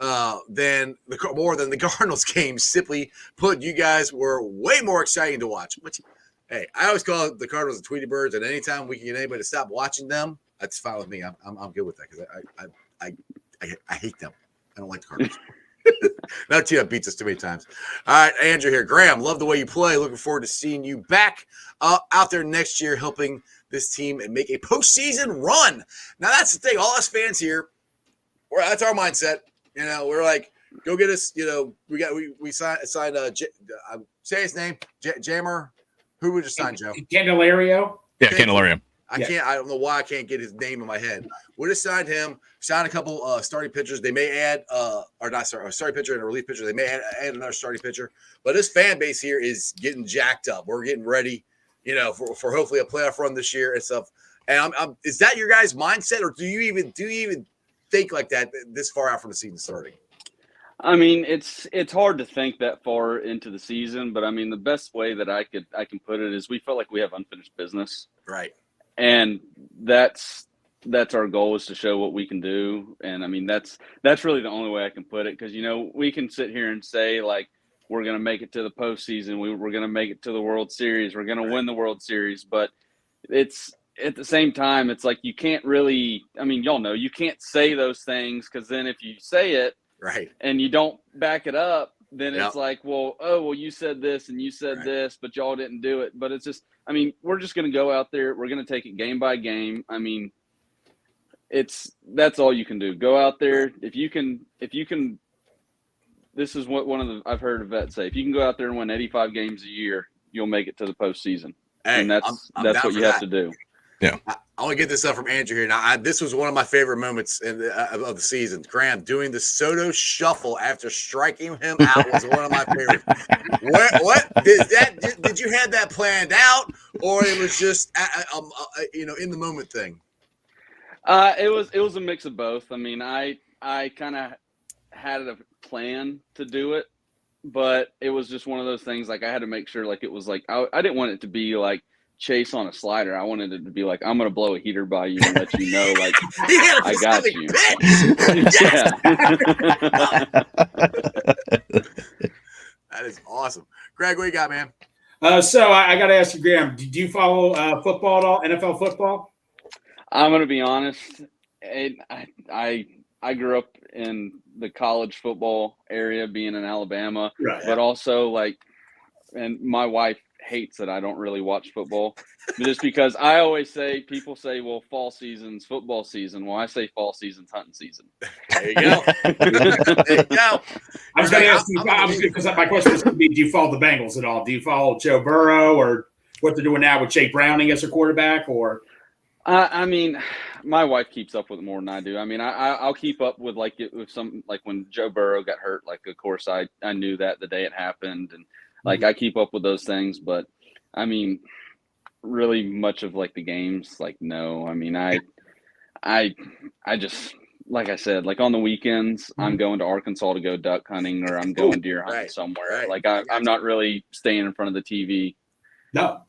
more than the Cardinals games. Simply put, you guys were way more exciting to watch. Hey, I always call the Cardinals the Tweety Birds, and anytime we can get anybody to stop watching them, that's fine with me. I'm good with that because I hate them. I don't like the Cardinals. That team beats us too many times. All right, Andrew here. Graham, love the way you play. Looking forward to seeing you back out there next year helping this team and make a postseason run. Now, that's the thing. All us fans here, that's our mindset. We're like, go get us, we signed say his name, Jammer. Who would just sign, Joe? Candelario. Yeah, Candelario. I don't know why I can't get his name in my head. We just signed him, signed a couple starting pitchers. They may add, a starting pitcher and a relief pitcher. They may add another starting pitcher. But this fan base here is getting jacked up. We're getting ready, for hopefully a playoff run this year and stuff. And is that your guys' mindset, or do you even think like that this far out from the season starting? I mean, it's hard to think that far into the season, but I mean, the best way that I can put it is we feel like we have unfinished business. Right. And that's our goal, is to show what we can do. And I mean, that's really the only way I can put it. Cause we can sit here and say like, we're going to make it to the postseason. We're going to make it to the World Series. We're going to win the World Series. But it's at the same time, it's like, you can't really, I mean, y'all know, you can't say those things. Cause then if you say it right and you don't back it up, then it's like, well, you said this and you said this, but y'all didn't do it. But it's just, I mean, we're just going to go out there. We're going to take it game by game. I mean, that's all you can do. Go out there. If you can, this is what I've heard a vet say. If you can go out there and win 85 games a year, you'll make it to the postseason. Hey, and that's what you have to do. Yeah. I want to get this up from Andrew here. Now, this was one of my favorite moments of the season. Graham doing the Soto shuffle after striking him out was one of my favorites. What did you have that planned out, or it was just in the moment thing? It was a mix of both. I mean, I kind of had a plan to do it, but it was just one of those things. Like, I had to make sure, like, it was like I didn't want it to be like chase on a slider. I wanted it to be like, I'm going to blow a heater by you and let you know, like, I got you. That is awesome. Greg, what you got, man? So I got to ask you, Graham, do you follow football at all, NFL football? I'm going to be honest. I grew up in the college football area, being in Alabama, right. But also and my wife hates that I don't really watch football, just because I always say, people say, well, fall season's football season. Well, I say fall season's hunting season. There you go. There you go. I was going to ask you, because my question was going to be, do you follow the Bengals at all? Do you follow Joe Burrow, or what they're doing now with Jake Browning as a quarterback? Or I mean, my wife keeps up with it more than I do. I mean, I'll keep up with when Joe Burrow got hurt. Like, of course, I knew that the day it happened, and like, I keep up with those things. But I mean, really much of like the games, like, no. I mean, I just, like I said, like on the weekends, I'm going to Arkansas to go duck hunting, or I'm going deer hunting somewhere. Right. Like, I'm not really staying in front of the TV No.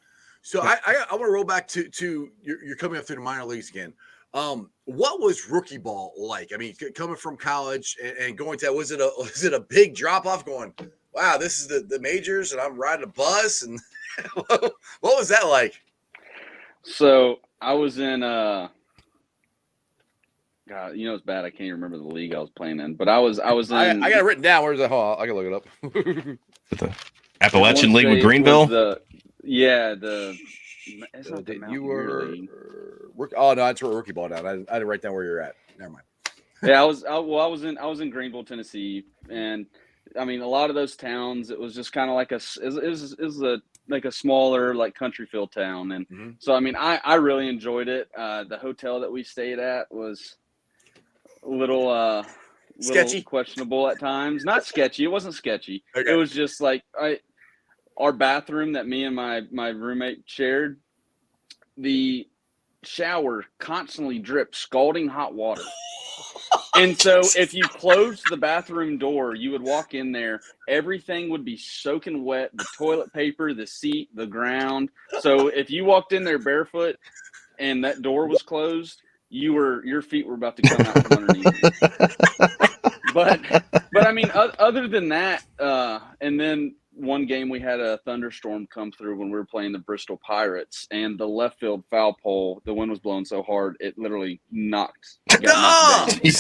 So I want to roll back to you're coming up through the minor leagues again. What was rookie ball like? I mean, coming from college and going to was it a big drop off? Going, wow, this is the majors, and I'm riding a bus, and what was that like? So I was in God, it's bad. I can't even remember the league I was playing in, but I was in. I got it written down. Where's that? Hold on, I can look it up. The Appalachian League with Greenville. You were oh no, it's rookie ball down. I didn't write down where you're at. Never mind. Yeah, I was in Greenville, Tennessee, and I mean a lot of those towns. It was just kind of like a smaller like country feel town, and so I mean I really enjoyed it. The hotel that we stayed at was a little sketchy, questionable at times. Not sketchy. It wasn't sketchy. Okay. It was just like our bathroom that me and my roommate shared, the shower constantly dripped scalding hot water. And so if you closed the bathroom door, you would walk in there, everything would be soaking wet, the toilet paper, the seat, the ground. So if you walked in there barefoot and that door was closed, your feet were about to come out from underneath. But I mean, other than that, and then one game we had a thunderstorm come through when we were playing the Bristol Pirates, and the left field foul pole, the wind was blowing so hard it literally knocked down. Game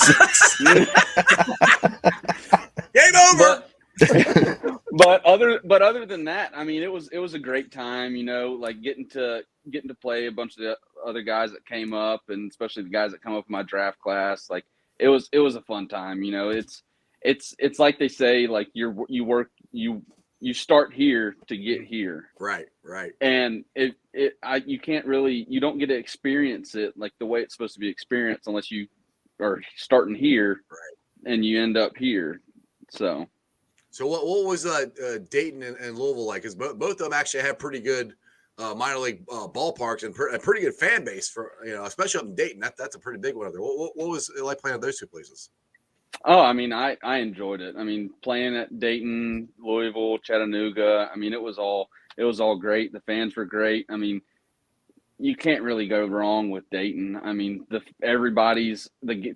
over. But other than that, I mean, it was a great time, like getting to play a bunch of the other guys that came up, and especially the guys that come up in my draft class. Like it was a fun time. It's like they say, like you start here to get here. Right. And you don't get to experience it like the way it's supposed to be experienced unless you are starting here, right, and you end up here. So what was Dayton and Louisville like? Because both of them actually have pretty good minor league ballparks and a pretty good fan base for especially up in Dayton. That's a pretty big one up there. What was it like playing at those two places? Oh, I mean, I enjoyed it. I mean, playing at Dayton, Louisville, Chattanooga. I mean, it was all great. The fans were great. I mean, you can't really go wrong with Dayton. I mean, the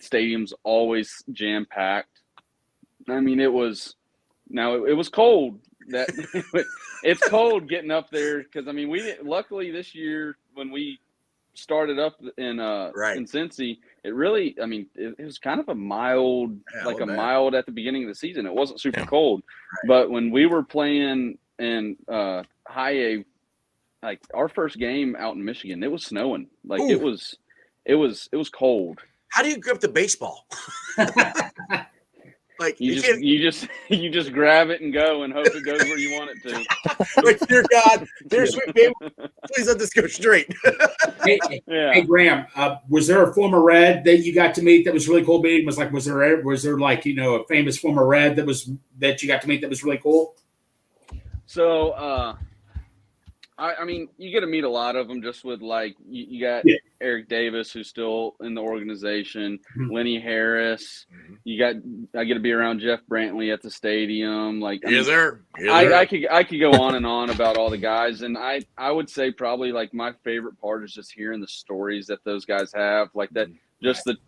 stadium's always jam packed. I mean, it was cold. It's cold getting up there because I mean, luckily this year when we started up in Cincy, it really, I mean, it was kind of a mild, mild at the beginning of the season. It wasn't super cold, but when we were playing in high A, like our first game out in Michigan, it was snowing. Like it was cold. How do you grip the baseball? Like you just grab it and go and hope it goes where you want it to. Like, dear God, dear sweet baby, please let this go straight. Hey Graham, was there a former Red that you got to meet that was really cool? Was there like a famous former Red that you got to meet that was really cool? So I mean, you get to meet a lot of them just with like you got Eric Davis, who's still in the organization, Lenny Harris. I get to be around Jeff Brantley at the stadium. Like, I could go on and on about all the guys, and I would say probably like my favorite part is just hearing the stories that those guys have, like that, just the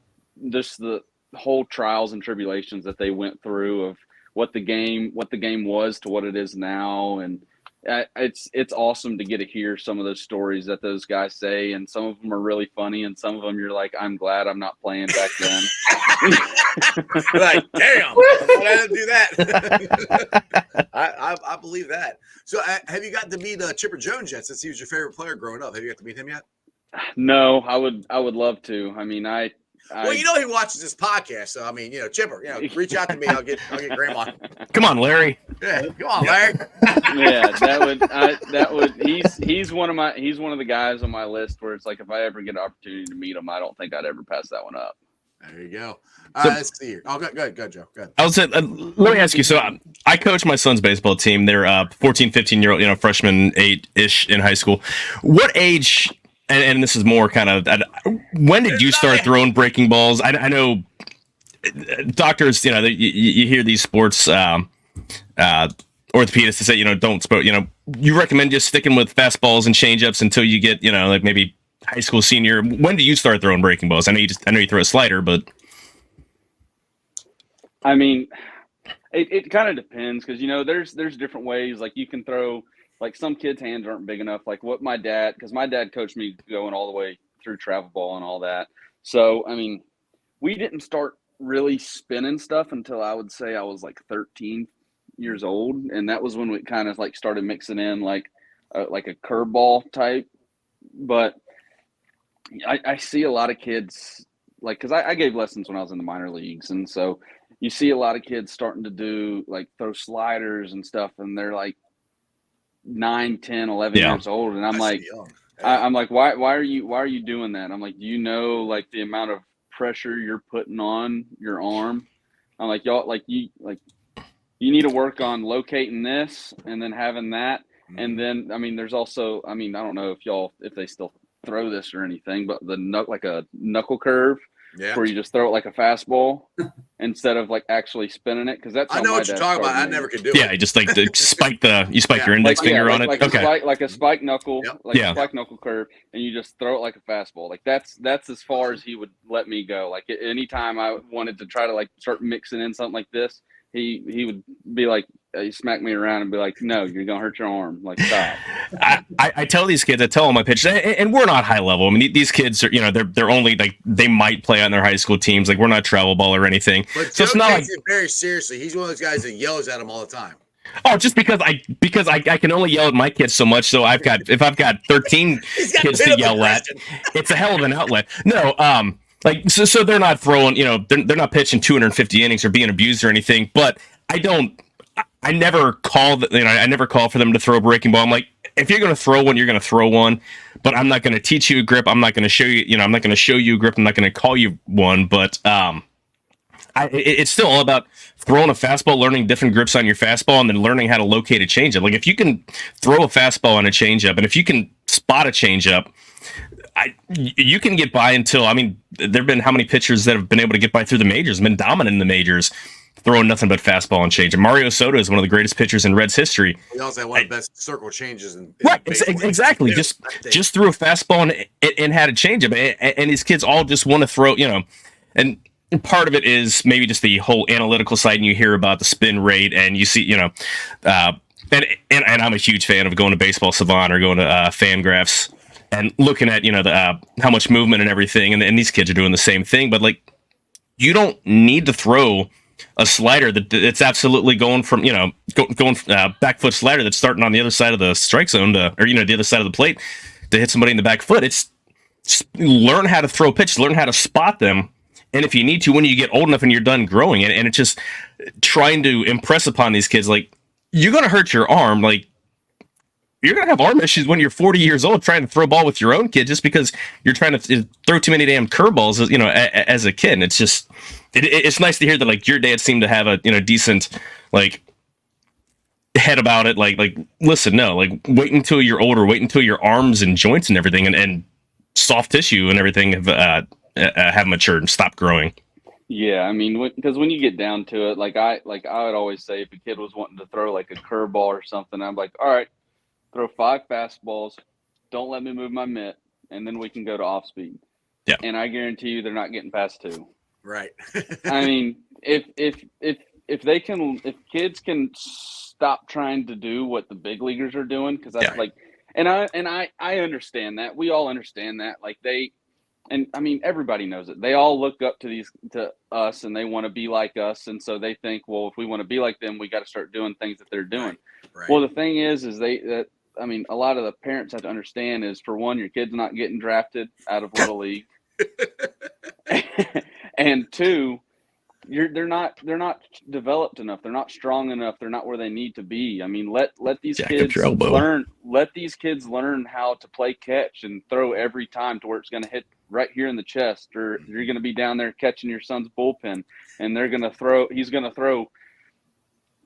whole trials and tribulations that they went through of what the game was to what it is now, and it's awesome to get to hear some of those stories that those guys say, and some of them are really funny, and some of them you're like, I'm glad I'm not playing back then. Like, damn, I didn't do that. I believe that. So, have you gotten to meet Chipper Jones yet? Since he was your favorite player growing up, have you got to meet him yet? No, I would love to. I mean, well, he watches this podcast, so I mean, Chipper, reach out to me. I'll get Grandma. Come on, Larry. Yeah, come on, Larry. Yeah, that would. He's one of the guys on my list where it's like if I ever get an opportunity to meet him, I don't think I'd ever pass that one up. There you go. Let's see here. Oh, go ahead, Joe. Go ahead. I was let me ask you. So I coach my son's baseball team. They're 14, 15-year-old, freshman, 8-ish in high school. What age? And this is more kind of, when did you start throwing breaking balls? I know doctors, you hear these sports orthopedists say, don't you recommend just sticking with fastballs and changeups until you get, like maybe high school senior. When do you start throwing breaking balls? I know you throw a slider, but I mean, it kind of depends because there's different ways. Like you can throw, like some kids' hands aren't big enough. Like what because my dad coached me going all the way through travel ball and all that. So I mean, we didn't start really spinning stuff until I would say I was like 13 years old, and that was when we kind of like started mixing in like a curveball type. But I see a lot of kids like because I gave lessons when I was in the minor leagues, and so you see a lot of kids starting to do like throw sliders and stuff, and they're like 9, 10, 11 years old, and I'm like, I'm like, why are you doing that? I'm like, do you know like the amount of pressure you're putting on your arm? I'm like, y'all, you need to work on locating this and then having that, and then I mean, there's also, I mean, I don't know if they still throw this or anything, but like a knuckle curve. Yeah. Where you just throw it like a fastball instead of like actually spinning it, because that's how I know what you're talking about. I never could do it. Yeah, just like you spike your index finger on it. Like a spike knuckle, a spike knuckle curve, and you just throw it like a fastball. Like that's as far as he would let me go. Like anytime I wanted to try to like start mixing in something like this, he would be like, he smack me around and be like, no, you're gonna hurt your arm. Like, stop. I tell these kids, I tell all my pitchers, and we're not high level. I mean, these kids are, they're only like, they might play on their high school teams. Like, we're not travel ball or anything. But so Joe it's not takes it very seriously. He's one of those guys that yells at him all the time. Oh, just because I can only yell at my kids so much. So if I've got 13 kids to yell at, it's a hell of an outlet. No, like so they're not throwing, they're not pitching 250 innings or being abused or anything. But I never call I never call for them to throw a breaking ball. I'm like, if you're going to throw one, you're going to throw one. But I'm not going to teach you a grip. I'm not going to show you, I'm not going to show you a grip. I'm not going to call you one. But it's still all about throwing a fastball, learning different grips on your fastball, and then learning how to locate a changeup. Like if you can throw a fastball on a changeup, and if you can spot a changeup, you can get by until, I mean, there've been how many pitchers that have been able to get by through the majors, been dominant in the majors, throwing nothing but fastball and changeup. Mario Soto is one of the greatest pitchers in Reds history. He also had one of the best circle changes in right, exactly. Just threw a fastball and had a changeup, and these kids all just want to throw, and part of it is maybe just the whole analytical side, and you hear about the spin rate, and you see, and I'm a huge fan of going to Baseball Savant or going to Fangraphs and looking at, how much movement and everything, and these kids are doing the same thing. But like, you don't need to throw a slider that's absolutely going from, going back foot slider that's starting on the other side of the strike zone the other side of the plate to hit somebody in the back foot. It's just learn how to throw pitches, learn how to spot them. And if you need to, when you get old enough and you're done growing, and it's just trying to impress upon these kids, like, you're going to hurt your arm. Like, you're going to have arm issues when you're 40 years old trying to throw a ball with your own kid just because you're trying to throw too many damn curveballs, as a kid. And it's just, it's nice to hear that, like, your dad seemed to have a, decent, like, head about it. Like, listen, no, like, wait until you're older, wait until your arms and joints and everything and soft tissue and everything have matured and stopped growing. Yeah, I mean, because when you get down to it, like I would always say, if a kid was wanting to throw like a curveball or something, I'm like, all right, throw 5 fastballs, don't let me move my mitt, and then we can go to off speed. Yeah, and I guarantee you they're not getting past 2. Right. I mean, if kids can stop trying to do what the big leaguers are doing, because that's like, and I understand that. We all understand that. Like and I mean, everybody knows it. They all look up to us, and they want to be like us. And so they think, well, if we want to be like them, we got to start doing things that they're doing. Right. Well, the thing is I mean, a lot of the parents have to understand is, for one, your kid's not getting drafted out of Little League. And 2, they're not developed enough. They're not strong enough. They're not where they need to be. I mean, let these kids learn. Let these kids learn how to play catch and throw every time to where it's going to hit right here in the chest, or you're going to be down there catching your son's bullpen, and he's going to throw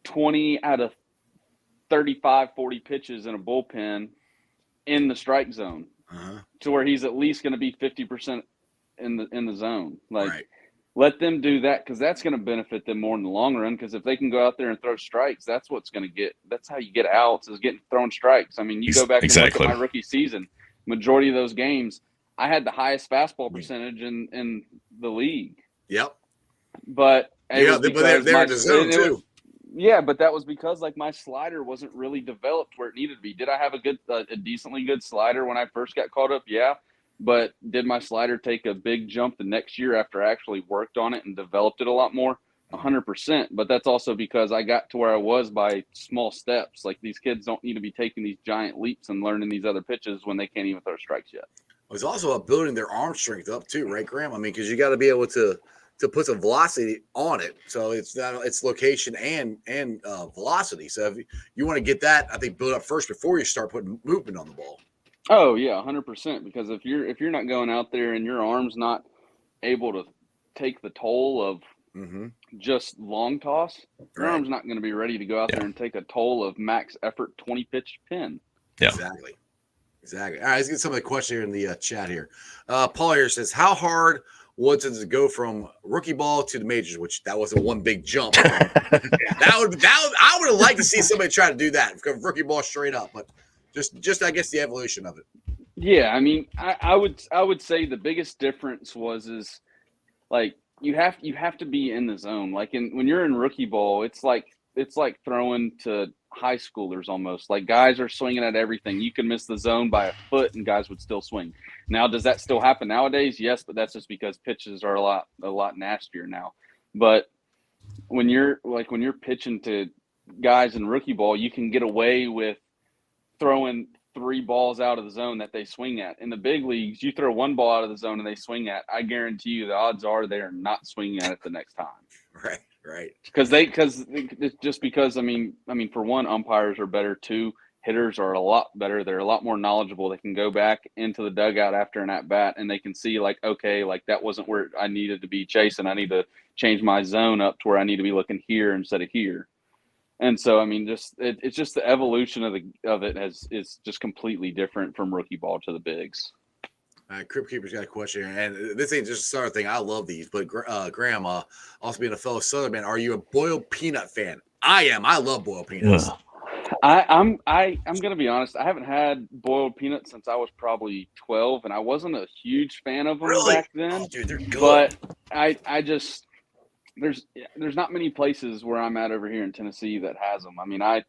20 out of 35, 40 pitches in a bullpen in the strike zone, to where he's at least going to be 50% in the zone. Like, right. let them do that, because that's going to benefit them more in the long run. Because if they can go out there and throw strikes, that's how you get outs, is getting throwing strikes. I mean, you go back and look at my rookie season, majority of those games, I had the highest fastball percentage in the league. Yep. But they were in the zone too. Yeah, but that was because like my slider wasn't really developed where it needed to be. Did I have a decently good slider when I first got called up? Yeah. But did my slider take a big jump the next year after I actually worked on it and developed it a lot more? 100%. But that's also because I got to where I was by small steps. Like, these kids don't need to be taking these giant leaps and learning these other pitches when they can't even throw strikes yet. It's also about building their arm strength up too, right, Graham? I mean, because you got to be able to put some velocity on it. So it's location and velocity. So if you want to get that, I think, build up first before you start putting movement on the ball. Oh yeah, 100%. Because if you're not going out there and your arm's not able to take the toll of just long toss, your arm's not going to be ready to go out there and take a toll of max effort 20 pitch pin. Yeah, exactly. All right, let's get some of the questions here in the chat here. Paul here says, how hard was it to go from rookie ball to the majors? Which that wasn't one big jump. I would have liked to see somebody try to do that from rookie ball straight up, but just I guess the evolution of it. Yeah, I mean, I would say the biggest difference is like you have to be in the zone. Like when you're in rookie ball, it's like throwing to high schoolers almost. Like, guys are swinging at everything. You can miss the zone by a foot and guys would still swing. Now, does that still happen nowadays? Yes, but that's just because pitches are a lot nastier now. But when you're pitching to guys in rookie ball, you can get away with throwing 3 balls out of the zone that they swing at. In the big leagues, you throw 1 ball out of the zone and they swing at, I guarantee you the odds are they are not swinging at it the next time. Right. Because I mean, for one, umpires are better. 2, hitters are a lot better. They're a lot more knowledgeable. They can go back into the dugout after an at bat and they can see, like, okay, like that wasn't where I needed to be chasing. I need to change my zone up to where I need to be looking here instead of here. And so, I mean, it's just the evolution of it is just completely different from rookie ball to the bigs. Crypt Keeper's got a question, and this ain't just a Southern thing. I love these, but Graham, also being a fellow Southern man, are you a boiled peanut fan? I am. I love boiled peanuts. I'm gonna be honest. I haven't had boiled peanuts since I was probably 12, and I wasn't a huge fan of them back then. Oh, dude, they're good. But I just there's not many places where I'm at over here in Tennessee that has them. I mean, I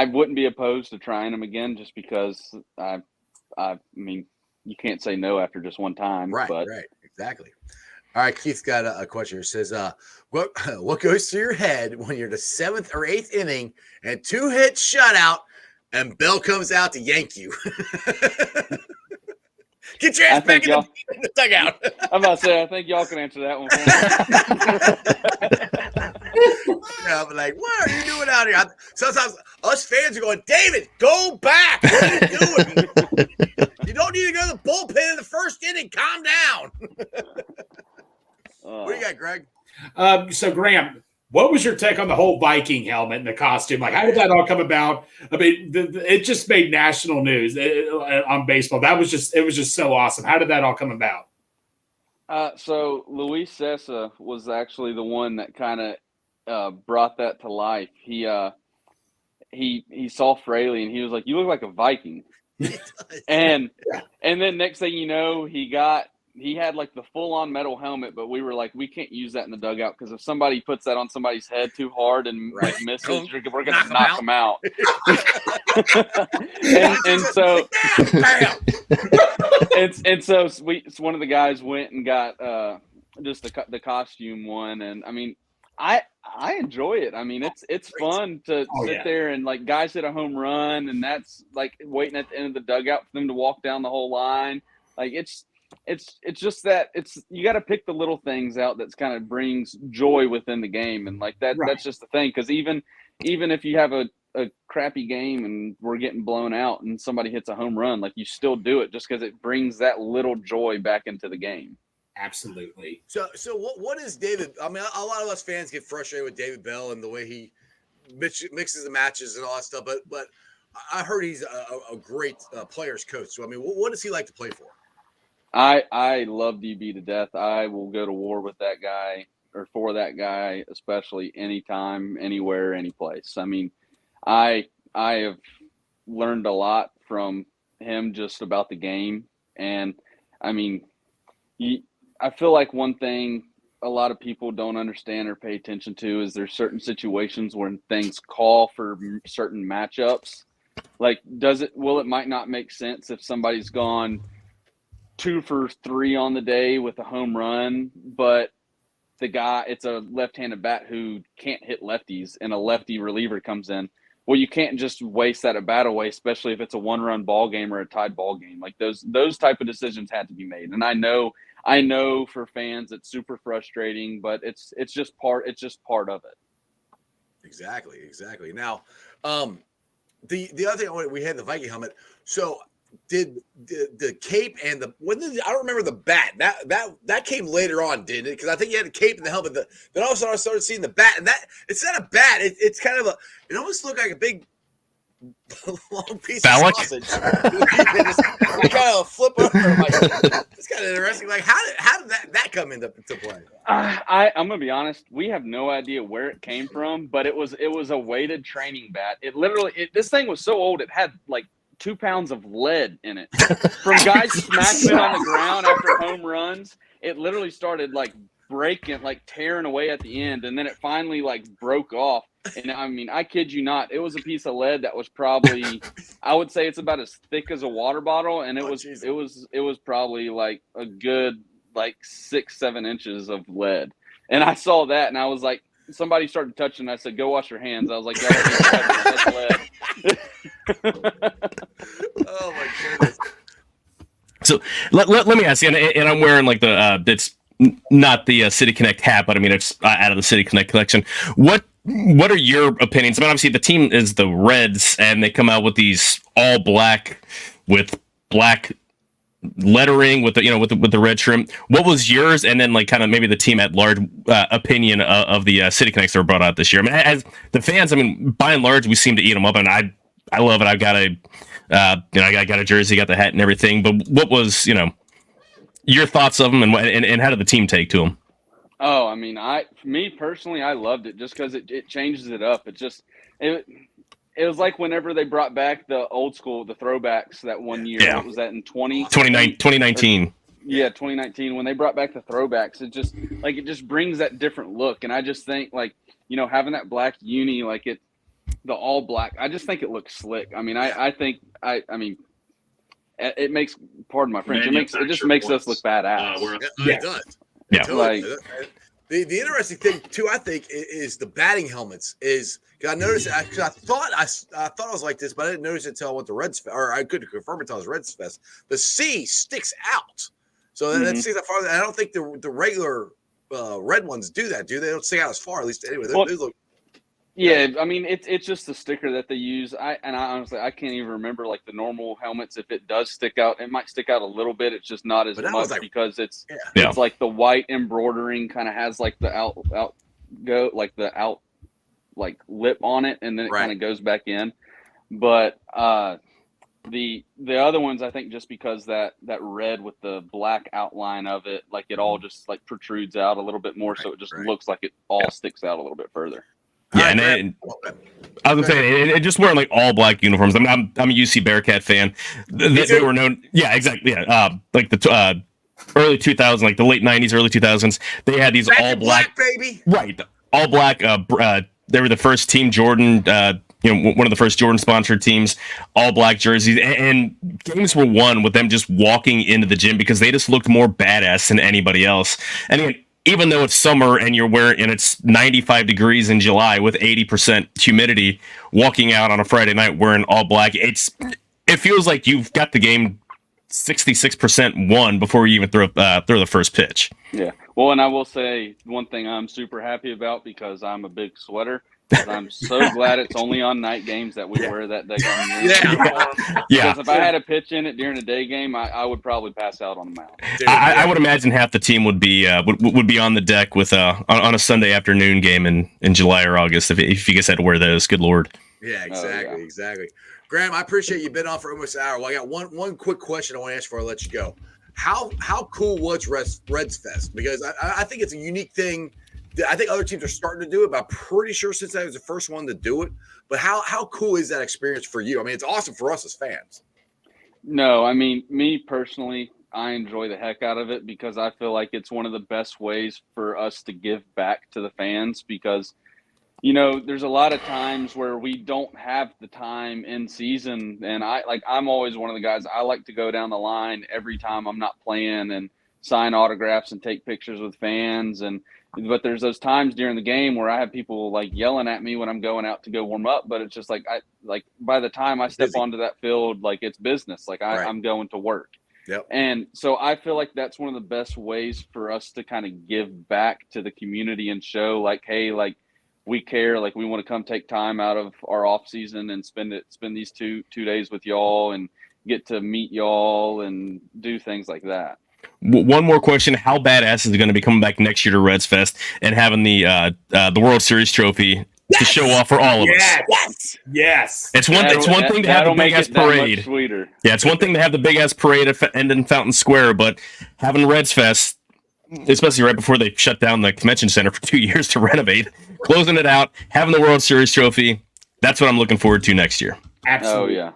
wouldn't be opposed to trying them again, just because I mean, you can't say no after just one time. Right, exactly. All right, Keith's got a question here. It says, what goes through your head when you're the 7th or 8th inning and 2-hit shutout and Bell comes out to yank you? Get your ass back in the dugout. I'm about to say, I think y'all can answer that one for me. Yeah, but like, what are you doing out here? Sometimes us fans are going, David, go back. What are you doing? You don't need to go to the bullpen in the first inning. Calm down. What do you got, Greg? So, Graham, what was your take on the whole Viking helmet and the costume? Like, how did that all come about? I mean, it just made national news on baseball. It was just so awesome. How did that all come about? So Luis Sessa was actually the one that kind of brought that to life. He saw Fraley and he was like, "You look like a Viking." and then next thing you know, he had like the full-on metal helmet, but we were like, we can't use that in the dugout because if somebody puts that on somebody's head too hard and misses, we're going to knock them out. So one of the guys went and got just the costume one, and I mean, I enjoy it. I mean, it's fun to sit there and like guys hit a home run, and that's like waiting at the end of the dugout for them to walk down the whole line. Like it's just that you got to pick the little things out that's kind of brings joy within the game, and like that that's just the thing. Because even if you have a crappy game and we're getting blown out and somebody hits a home run, like you still do it just because it brings that little joy back into the game. Absolutely. So what is David? I mean, a lot of us fans get frustrated with David Bell and the way he mixes the matches and all that stuff. But I heard he's a great players coach. So I mean, what does he like to play for? I love DB to death. I will go to war with that guy or for that guy, especially anytime, anywhere, any place. I mean, I have learned a lot from him just about the game. And I mean, I feel like one thing a lot of people don't understand or pay attention to is there's certain situations when things call for certain matchups. Like, it might not make sense if somebody's gone 2 for 3 on the day with a home run, but it's a left-handed bat who can't hit lefties and a lefty reliever comes in. Well, you can't just waste that at bat away, especially if it's a 1-run ball game or a tied ball game. Like those type of decisions had to be made. And I know for fans it's super frustrating, but it's just part of it. Exactly. Now, the other thing, we had the Viking helmet. So did the cape and I don't remember the bat that came later on, didn't it? Because I think you had the cape and the helmet. Then all of a sudden I started seeing the bat, and that it's not a bat. It's kind of it almost looked like a big long piece phallic of sausage. You kind of flip over. It's kind of interesting. Like how did that come into play? I'm gonna be honest. We have no idea where it came from, but it was a weighted training bat. It literally this thing was so old it had like 2 pounds of lead in it from guys smashing it on the ground after home runs. It literally started like breaking, like tearing away at the end. And then it finally like broke off. And I mean, I kid you not, it was a piece of lead that was probably, I would say it's about as thick as a water bottle. And it was probably like a good, like 6-7 inches of lead. And I saw that and I was like, somebody started touching it. I said, go wash your hands. I was like, that's lead. Oh my goodness. So let me ask you, and I'm wearing like it's not the City Connect hat, but I mean it's out of the City Connect collection. What are your opinions? I mean, obviously the team is the Reds, and they come out with these all black with black lettering with the red trim. What was yours, and then like kind of maybe the team at large opinion of the City Connects that were brought out this year? I mean, as the fans, I mean, by and large, we seem to eat them up, and I love it. I've got I got a jersey, got the hat, and everything. But what was your thoughts of them, and how did the team take to them? Oh, I mean, me personally, I loved it just because it changes it up. It was like whenever they brought back the old school, the throwbacks that one year. Yeah. What was that in 2019? Yeah, 2019. When they brought back the throwbacks, it just brings that different look. And I just think having that black uni, the all black, I just think it looks slick. I mean, I think it makes, pardon my French, it just makes us look badass. It does. Yeah. Totally. The interesting thing too, I think, is the batting helmets. Because I noticed, because I thought I was like this, but I didn't notice it until I went to Reds, or I couldn't confirm it until I was Reds Fest. The C sticks out, so that sees that far. I don't think the regular red ones do that. Do they? Don't stick out as far, at least anyway. They look. Yeah, I mean it's just the sticker that they use. I honestly can't even remember like the normal helmets. If it does stick out, it might stick out a little bit. It's just not as much because it's like the white embroidering kind of has like the out lip on it, and then it kind of goes back in. But the other ones, I think, just because that red with the black outline of it, like it all just like protrudes out a little bit more, so it just looks like it all sticks out a little bit further. Yeah, and I was saying, it just wearing like all black uniforms. I mean, I'm a UC Bearcat fan. They were known, yeah, exactly, yeah. Like the early 2000s, like the late 90s, early 2000s, they had these all black, baby, right? All black. They were the first Team Jordan. One of the first Jordan sponsored teams, all black jerseys, and games were won with them just walking into the gym because they just looked more badass than anybody else. And again, even though it's summer and and it's 95 degrees in July with 80% humidity, walking out on a Friday night wearing all black, it feels like you've got the game 66% won before you even throw the first pitch. Yeah. Well, and I will say one thing I'm super happy about because I'm a big sweater. I'm so glad it's only on night games that we wear that daggone uniform. Yeah. Because if I had a pitch in it during a day game, I would probably pass out on the mound. I would imagine half the team would be on the deck with on a Sunday afternoon game in July or August if you guys had to wear those. Good Lord. Yeah, exactly. Graham, I appreciate you been on for almost an hour. Well, I got one quick question I want to ask before I let you go. how cool was Reds Fest? Because I think it's a unique thing. I think other teams are starting to do it, but I'm pretty sure Cincinnati was the first one to do it. But how cool is that experience for you? I mean, it's awesome for us as fans. No, I mean, me personally, I enjoy the heck out of it because I feel like it's one of the best ways for us to give back to the fans because, there's a lot of times where we don't have the time in season. And I'm always one of the guys, I like to go down the line every time I'm not playing and sign autographs and take pictures with fans. But there's those times during the game where I have people like yelling at me when I'm going out to go warm up. But it's just like, by the time I step onto that field, like it's business, like I'm going to work. Yep. And so I feel like that's one of the best ways for us to kind of give back to the community and show like, hey, like we care, like we want to come take time out of our off season and spend these two days with y'all and get to meet y'all and do things like that. One more question: how badass is it going to be coming back next year to Reds Fest and having the World Series trophy to show off for all of us? Yes. It's one thing to have the big ass parade. Yeah, it's one thing to have the big ass parade end in Fountain Square, but having Reds Fest, especially right before they shut down the convention center for 2 years to renovate, closing it out, having the World Series trophy, that's what I'm looking forward to next year. Absolutely. Oh, yeah.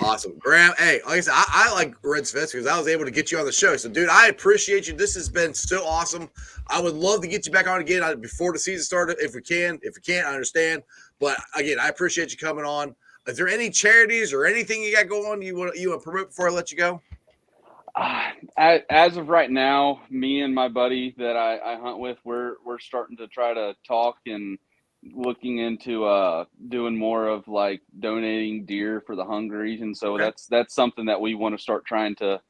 Awesome. Graham, hey, like I said, I like Reds Fest because I was able to get you on the show. So, dude, I appreciate you. This has been so awesome. I would love to get you back on again before the season started if we can. If we can't, I understand. But, again, I appreciate you coming on. Is there any charities or anything you got going on you want to promote before I let you go? As of right now, me and my buddy that I hunt with, we're starting to try to talk and looking into doing more of like donating deer for the hungry, and so that's something that we want to start trying to.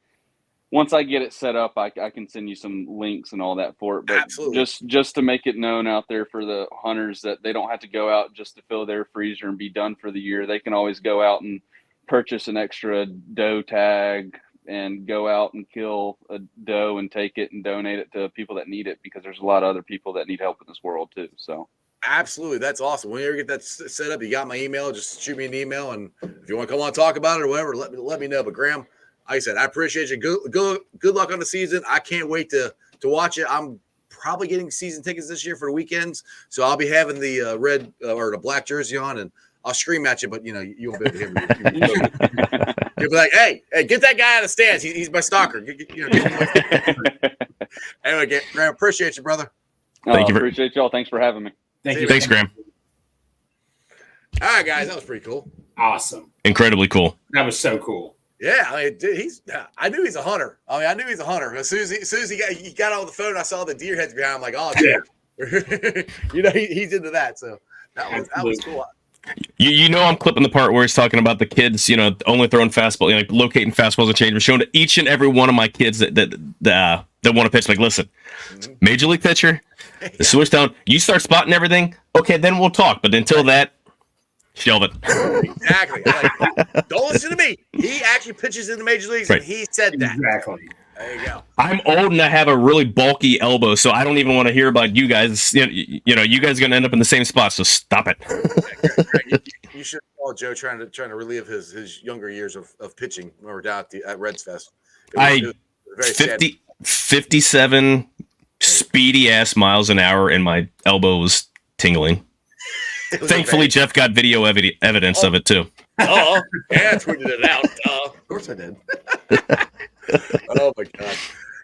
Once I get it set up, I can send you some links and all that for it. But absolutely, just to make it known out there for the hunters that they don't have to go out just to fill their freezer and be done for the year. They can always go out and purchase an extra doe tag and go out and kill a doe and take it and donate it to people that need it, because there's a lot of other people that need help in this world too. So. Absolutely. That's awesome. When you ever get that set up, you got my email, just shoot me an email. And if you want to come on and talk about it or whatever, let me know. But Graham, like I said, I appreciate you. Good luck on the season. I can't wait to watch it. I'm probably getting season tickets this year for the weekends. So I'll be having the red or the black jersey on, and I'll scream at you, but you won't be able to hear me. You'll be like, hey, get that guy out of the stands. He's my stalker. Anyway, Graham, appreciate you, brother. Thank you. Appreciate y'all. Thanks for having me. Thank you. Thanks, Graham. All right, guys, that was pretty cool. Awesome. Incredibly cool. That was so cool. Yeah, I mean, dude, I knew he's a hunter. I knew he's a hunter. As soon as he got on the phone, I saw the deer heads behind. I'm like, oh, dude. He's into that. So that was cool. I'm clipping the part where he's talking about the kids, only throwing fastball, like locating fastballs and change. We're showing to each and every one of my kids that want to pitch. Like, listen, major league pitcher, switch down. You start spotting everything. Okay, then we'll talk. But until that, shelve it. Exactly. Don't listen to me. He actually pitches in the major leagues, right. And he said that. Exactly. There you go. I'm old and I have a really bulky elbow, so I don't even want to hear about you guys. You guys are going to end up in the same spot, so stop it. Greg, you should call Joe trying to relive his younger years of pitching when we were down at Reds Fest. It was very 57 speedy ass miles an hour, and my elbow was tingling. Thankfully, Jeff got video evidence of it too. Oh, yeah, I tweeted it out. Of course I did. Oh my god!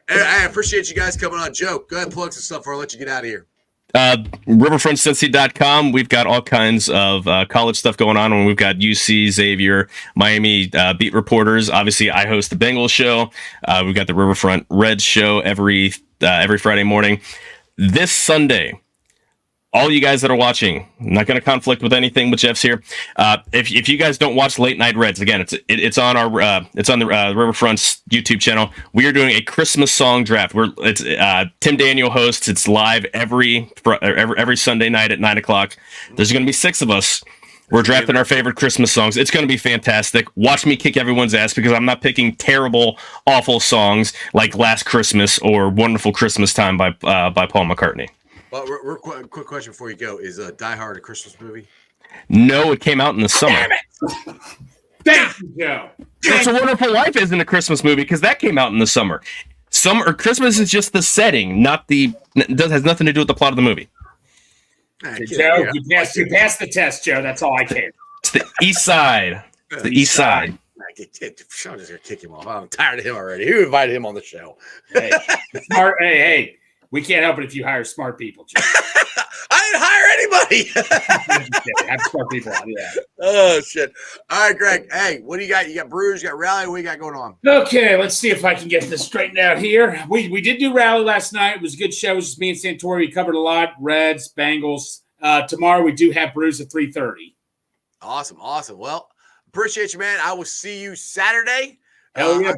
I appreciate you guys coming on. Joe, go ahead and plug some stuff before I let you get out of here. RiverfrontCincy.com. We've got all kinds of college stuff going on. When we've got UC, Xavier, Miami beat reporters. Obviously, I host the Bengals show. We've got the Riverfront Reds show every Friday morning. This Sunday, all you guys that are watching, I'm not going to conflict with anything with Jeff's here. If you guys don't watch Late Night Reds, again, it's on the Riverfront's YouTube channel. We are doing a Christmas song draft. It's Tim Daniel hosts. It's live every Sunday night at 9:00. There's going to be 6 of us. We're drafting our favorite Christmas songs. It's going to be fantastic. Watch me kick everyone's ass because I'm not picking terrible, awful songs like Last Christmas or Wonderful Christmas Time by Paul McCartney. Well, quick question before you go: is Die Hard a Christmas movie? No, it came out in the summer. Thank you, Joe. It's a Wonderful Life isn't a Christmas movie because that came out in the summer. Christmas is just the setting, not has nothing to do with the plot of the movie. Joe, you passed the test, Joe. That's all I care. It's the East Side. It's the East Side. Sean is gonna kick him off. I'm tired of him already. Who invited him on the show? Hey, hey, we can't help it if you hire smart people, Joe. I didn't hire anybody. Have smart people on, yeah. Oh shit! All right, Greg. Hey, what do you got? You got Brewers, you got Rally. What do you got going on? Okay, let's see if I can get this straightened out here. We did do Rally last night. It was a good show. It was just me and Santori. We covered a lot. Reds, Bengals. Tomorrow we do have Brews at 3:30. Awesome. Well, appreciate you, man. I will see you Saturday. Hell yeah.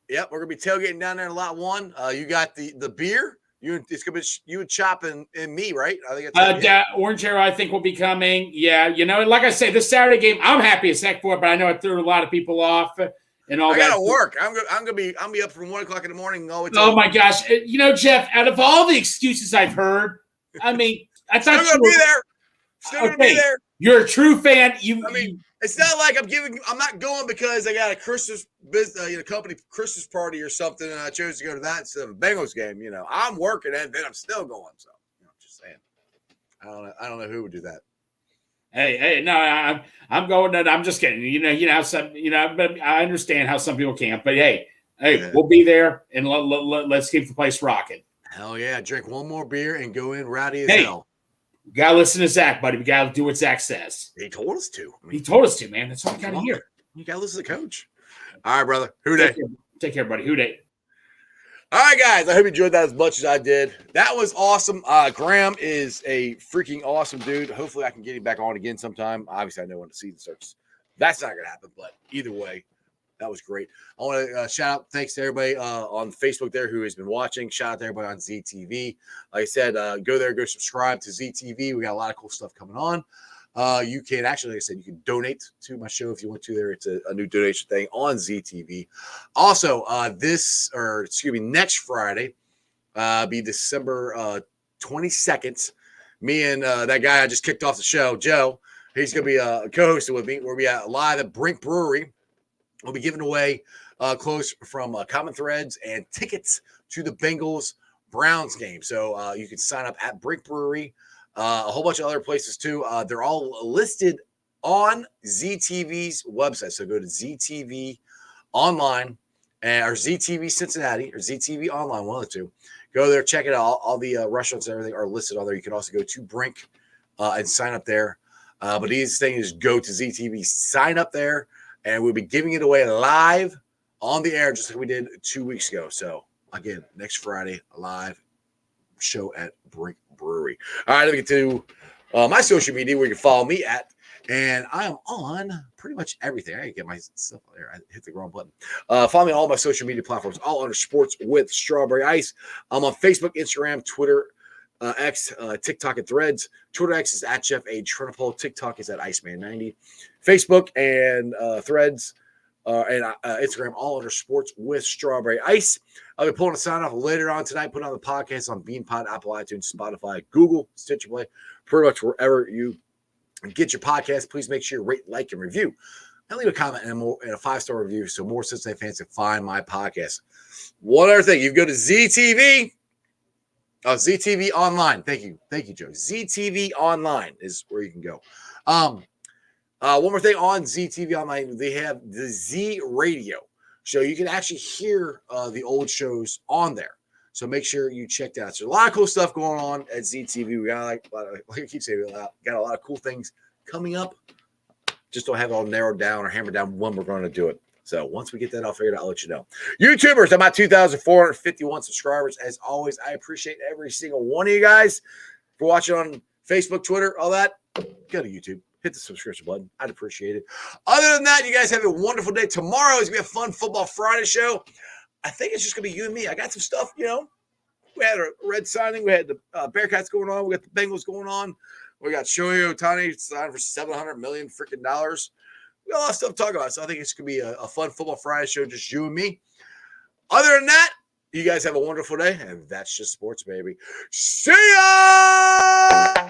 Yep, we're gonna be tailgating down there in lot 1. You got the beer. It's gonna be you and Chop and me, right? I think it's Orange Arrow, I think, will be coming. Yeah, like I say, this Saturday game, I'm happy as heck for it, but I know it threw a lot of people off and all that. I gotta work. I'm gonna be up from 1:00 in the morning. Oh my gosh, Jeff! Out of all the excuses I've heard, I mean, I thought Still gonna be there. Still gonna be there. You're a true fan. It's not like I'm not going because I got a Christmas business, company Christmas party or something, and I chose to go to that instead of a Bengals game. I'm working and then I'm still going. So, just saying. I don't know who would do that. Hey, no, I'm going. I'm just kidding. But I understand how some people can't. But hey, yeah. We'll be there and let's keep the place rocking. Hell yeah! Drink one more beer and go in rowdy as hell. We gotta listen to Zach, buddy. We gotta do what Zach says. He told us to. He told us to, man. That's all we gotta hear. You gotta listen to the coach. All right, brother. Who day? Take care, buddy. Who day? All right, guys. I hope you enjoyed that as much as I did. That was awesome. Graham is a freaking awesome dude. Hopefully, I can get him back on again sometime. Obviously, I know when the season starts. That's not gonna happen, but either way, that was great. I want to shout out, thanks to everybody on Facebook there who has been watching. Shout out to everybody on ZTV. Like I said, go there, go subscribe to ZTV. We got a lot of cool stuff coming on. You can actually, like I said, you can donate to my show if you want to there. It's a new donation thing on ZTV. Also, next Friday, be December 22nd. Me and that guy I just kicked off the show, Joe, he's going to be co-hosting with me. We'll be live at Brink Brewery. We'll be giving away clothes from Common Threads and tickets to the Bengals-Browns game. So you can sign up at Brink Brewery, a whole bunch of other places too. They're all listed on ZTV's website. So go to ZTV Online or ZTV Cincinnati or ZTV Online, one of the two. Go there, check it out. All the restaurants and everything are listed on there. You can also go to Brink and sign up there. But the easiest thing is go to ZTV, sign up there. And we'll be giving it away live on the air, just like we did 2 weeks ago. So, again, next Friday, a live show at Brink Brewery. All right, let me get to my social media where you can follow me at. And I am on pretty much everything. I can get my stuff there. I hit the wrong button. Follow me on all my social media platforms, all under Sports with Strawberry Ice. I'm on Facebook, Instagram, Twitter, X, TikTok, and Threads. Twitter X is at Jeff A. Trinipole. TikTok is at Iceman90. Facebook and Threads and Instagram, all under Sports with Strawberry Ice. I'll be pulling a sign off later on tonight, putting on the podcast on BeanPod, Apple iTunes, Spotify, Google, Stitcher Play, pretty much wherever you get your podcast. Please make sure you rate, like, and review. And leave a comment and a 5-star review so more Cincinnati fans can find my podcast. One other thing, you go to ZTV. Oh, ZTV Online. Thank you, Joe. ZTV Online is where you can go. One more thing on ZTV Online, they have the Z Radio. So you can actually hear the old shows on there. So make sure you check that out. So a lot of cool stuff going on at ZTV. We got like I keep saying, we got a lot of cool things coming up. Just don't have it all narrowed down or hammered down when we're going to do it. So once we get that all figured out, I'll let you know. YouTubers, I'm at 2,451 subscribers. As always, I appreciate every single one of you guys for watching on Facebook, Twitter, all that. Go to YouTube. Hit the subscription button. I'd appreciate it. Other than that, you guys have a wonderful day. Tomorrow is going to be a fun Football Friday show. I think it's just going to be you and me. I got some stuff, We had a Red signing. We had the Bearcats going on. We got the Bengals going on. We got Shohei Ohtani signed for $700 million freaking dollars. We got a lot of stuff to talk about. So I think it's going to be a fun Football Friday show, just you and me. Other than that, you guys have a wonderful day. And that's just sports, baby. See ya!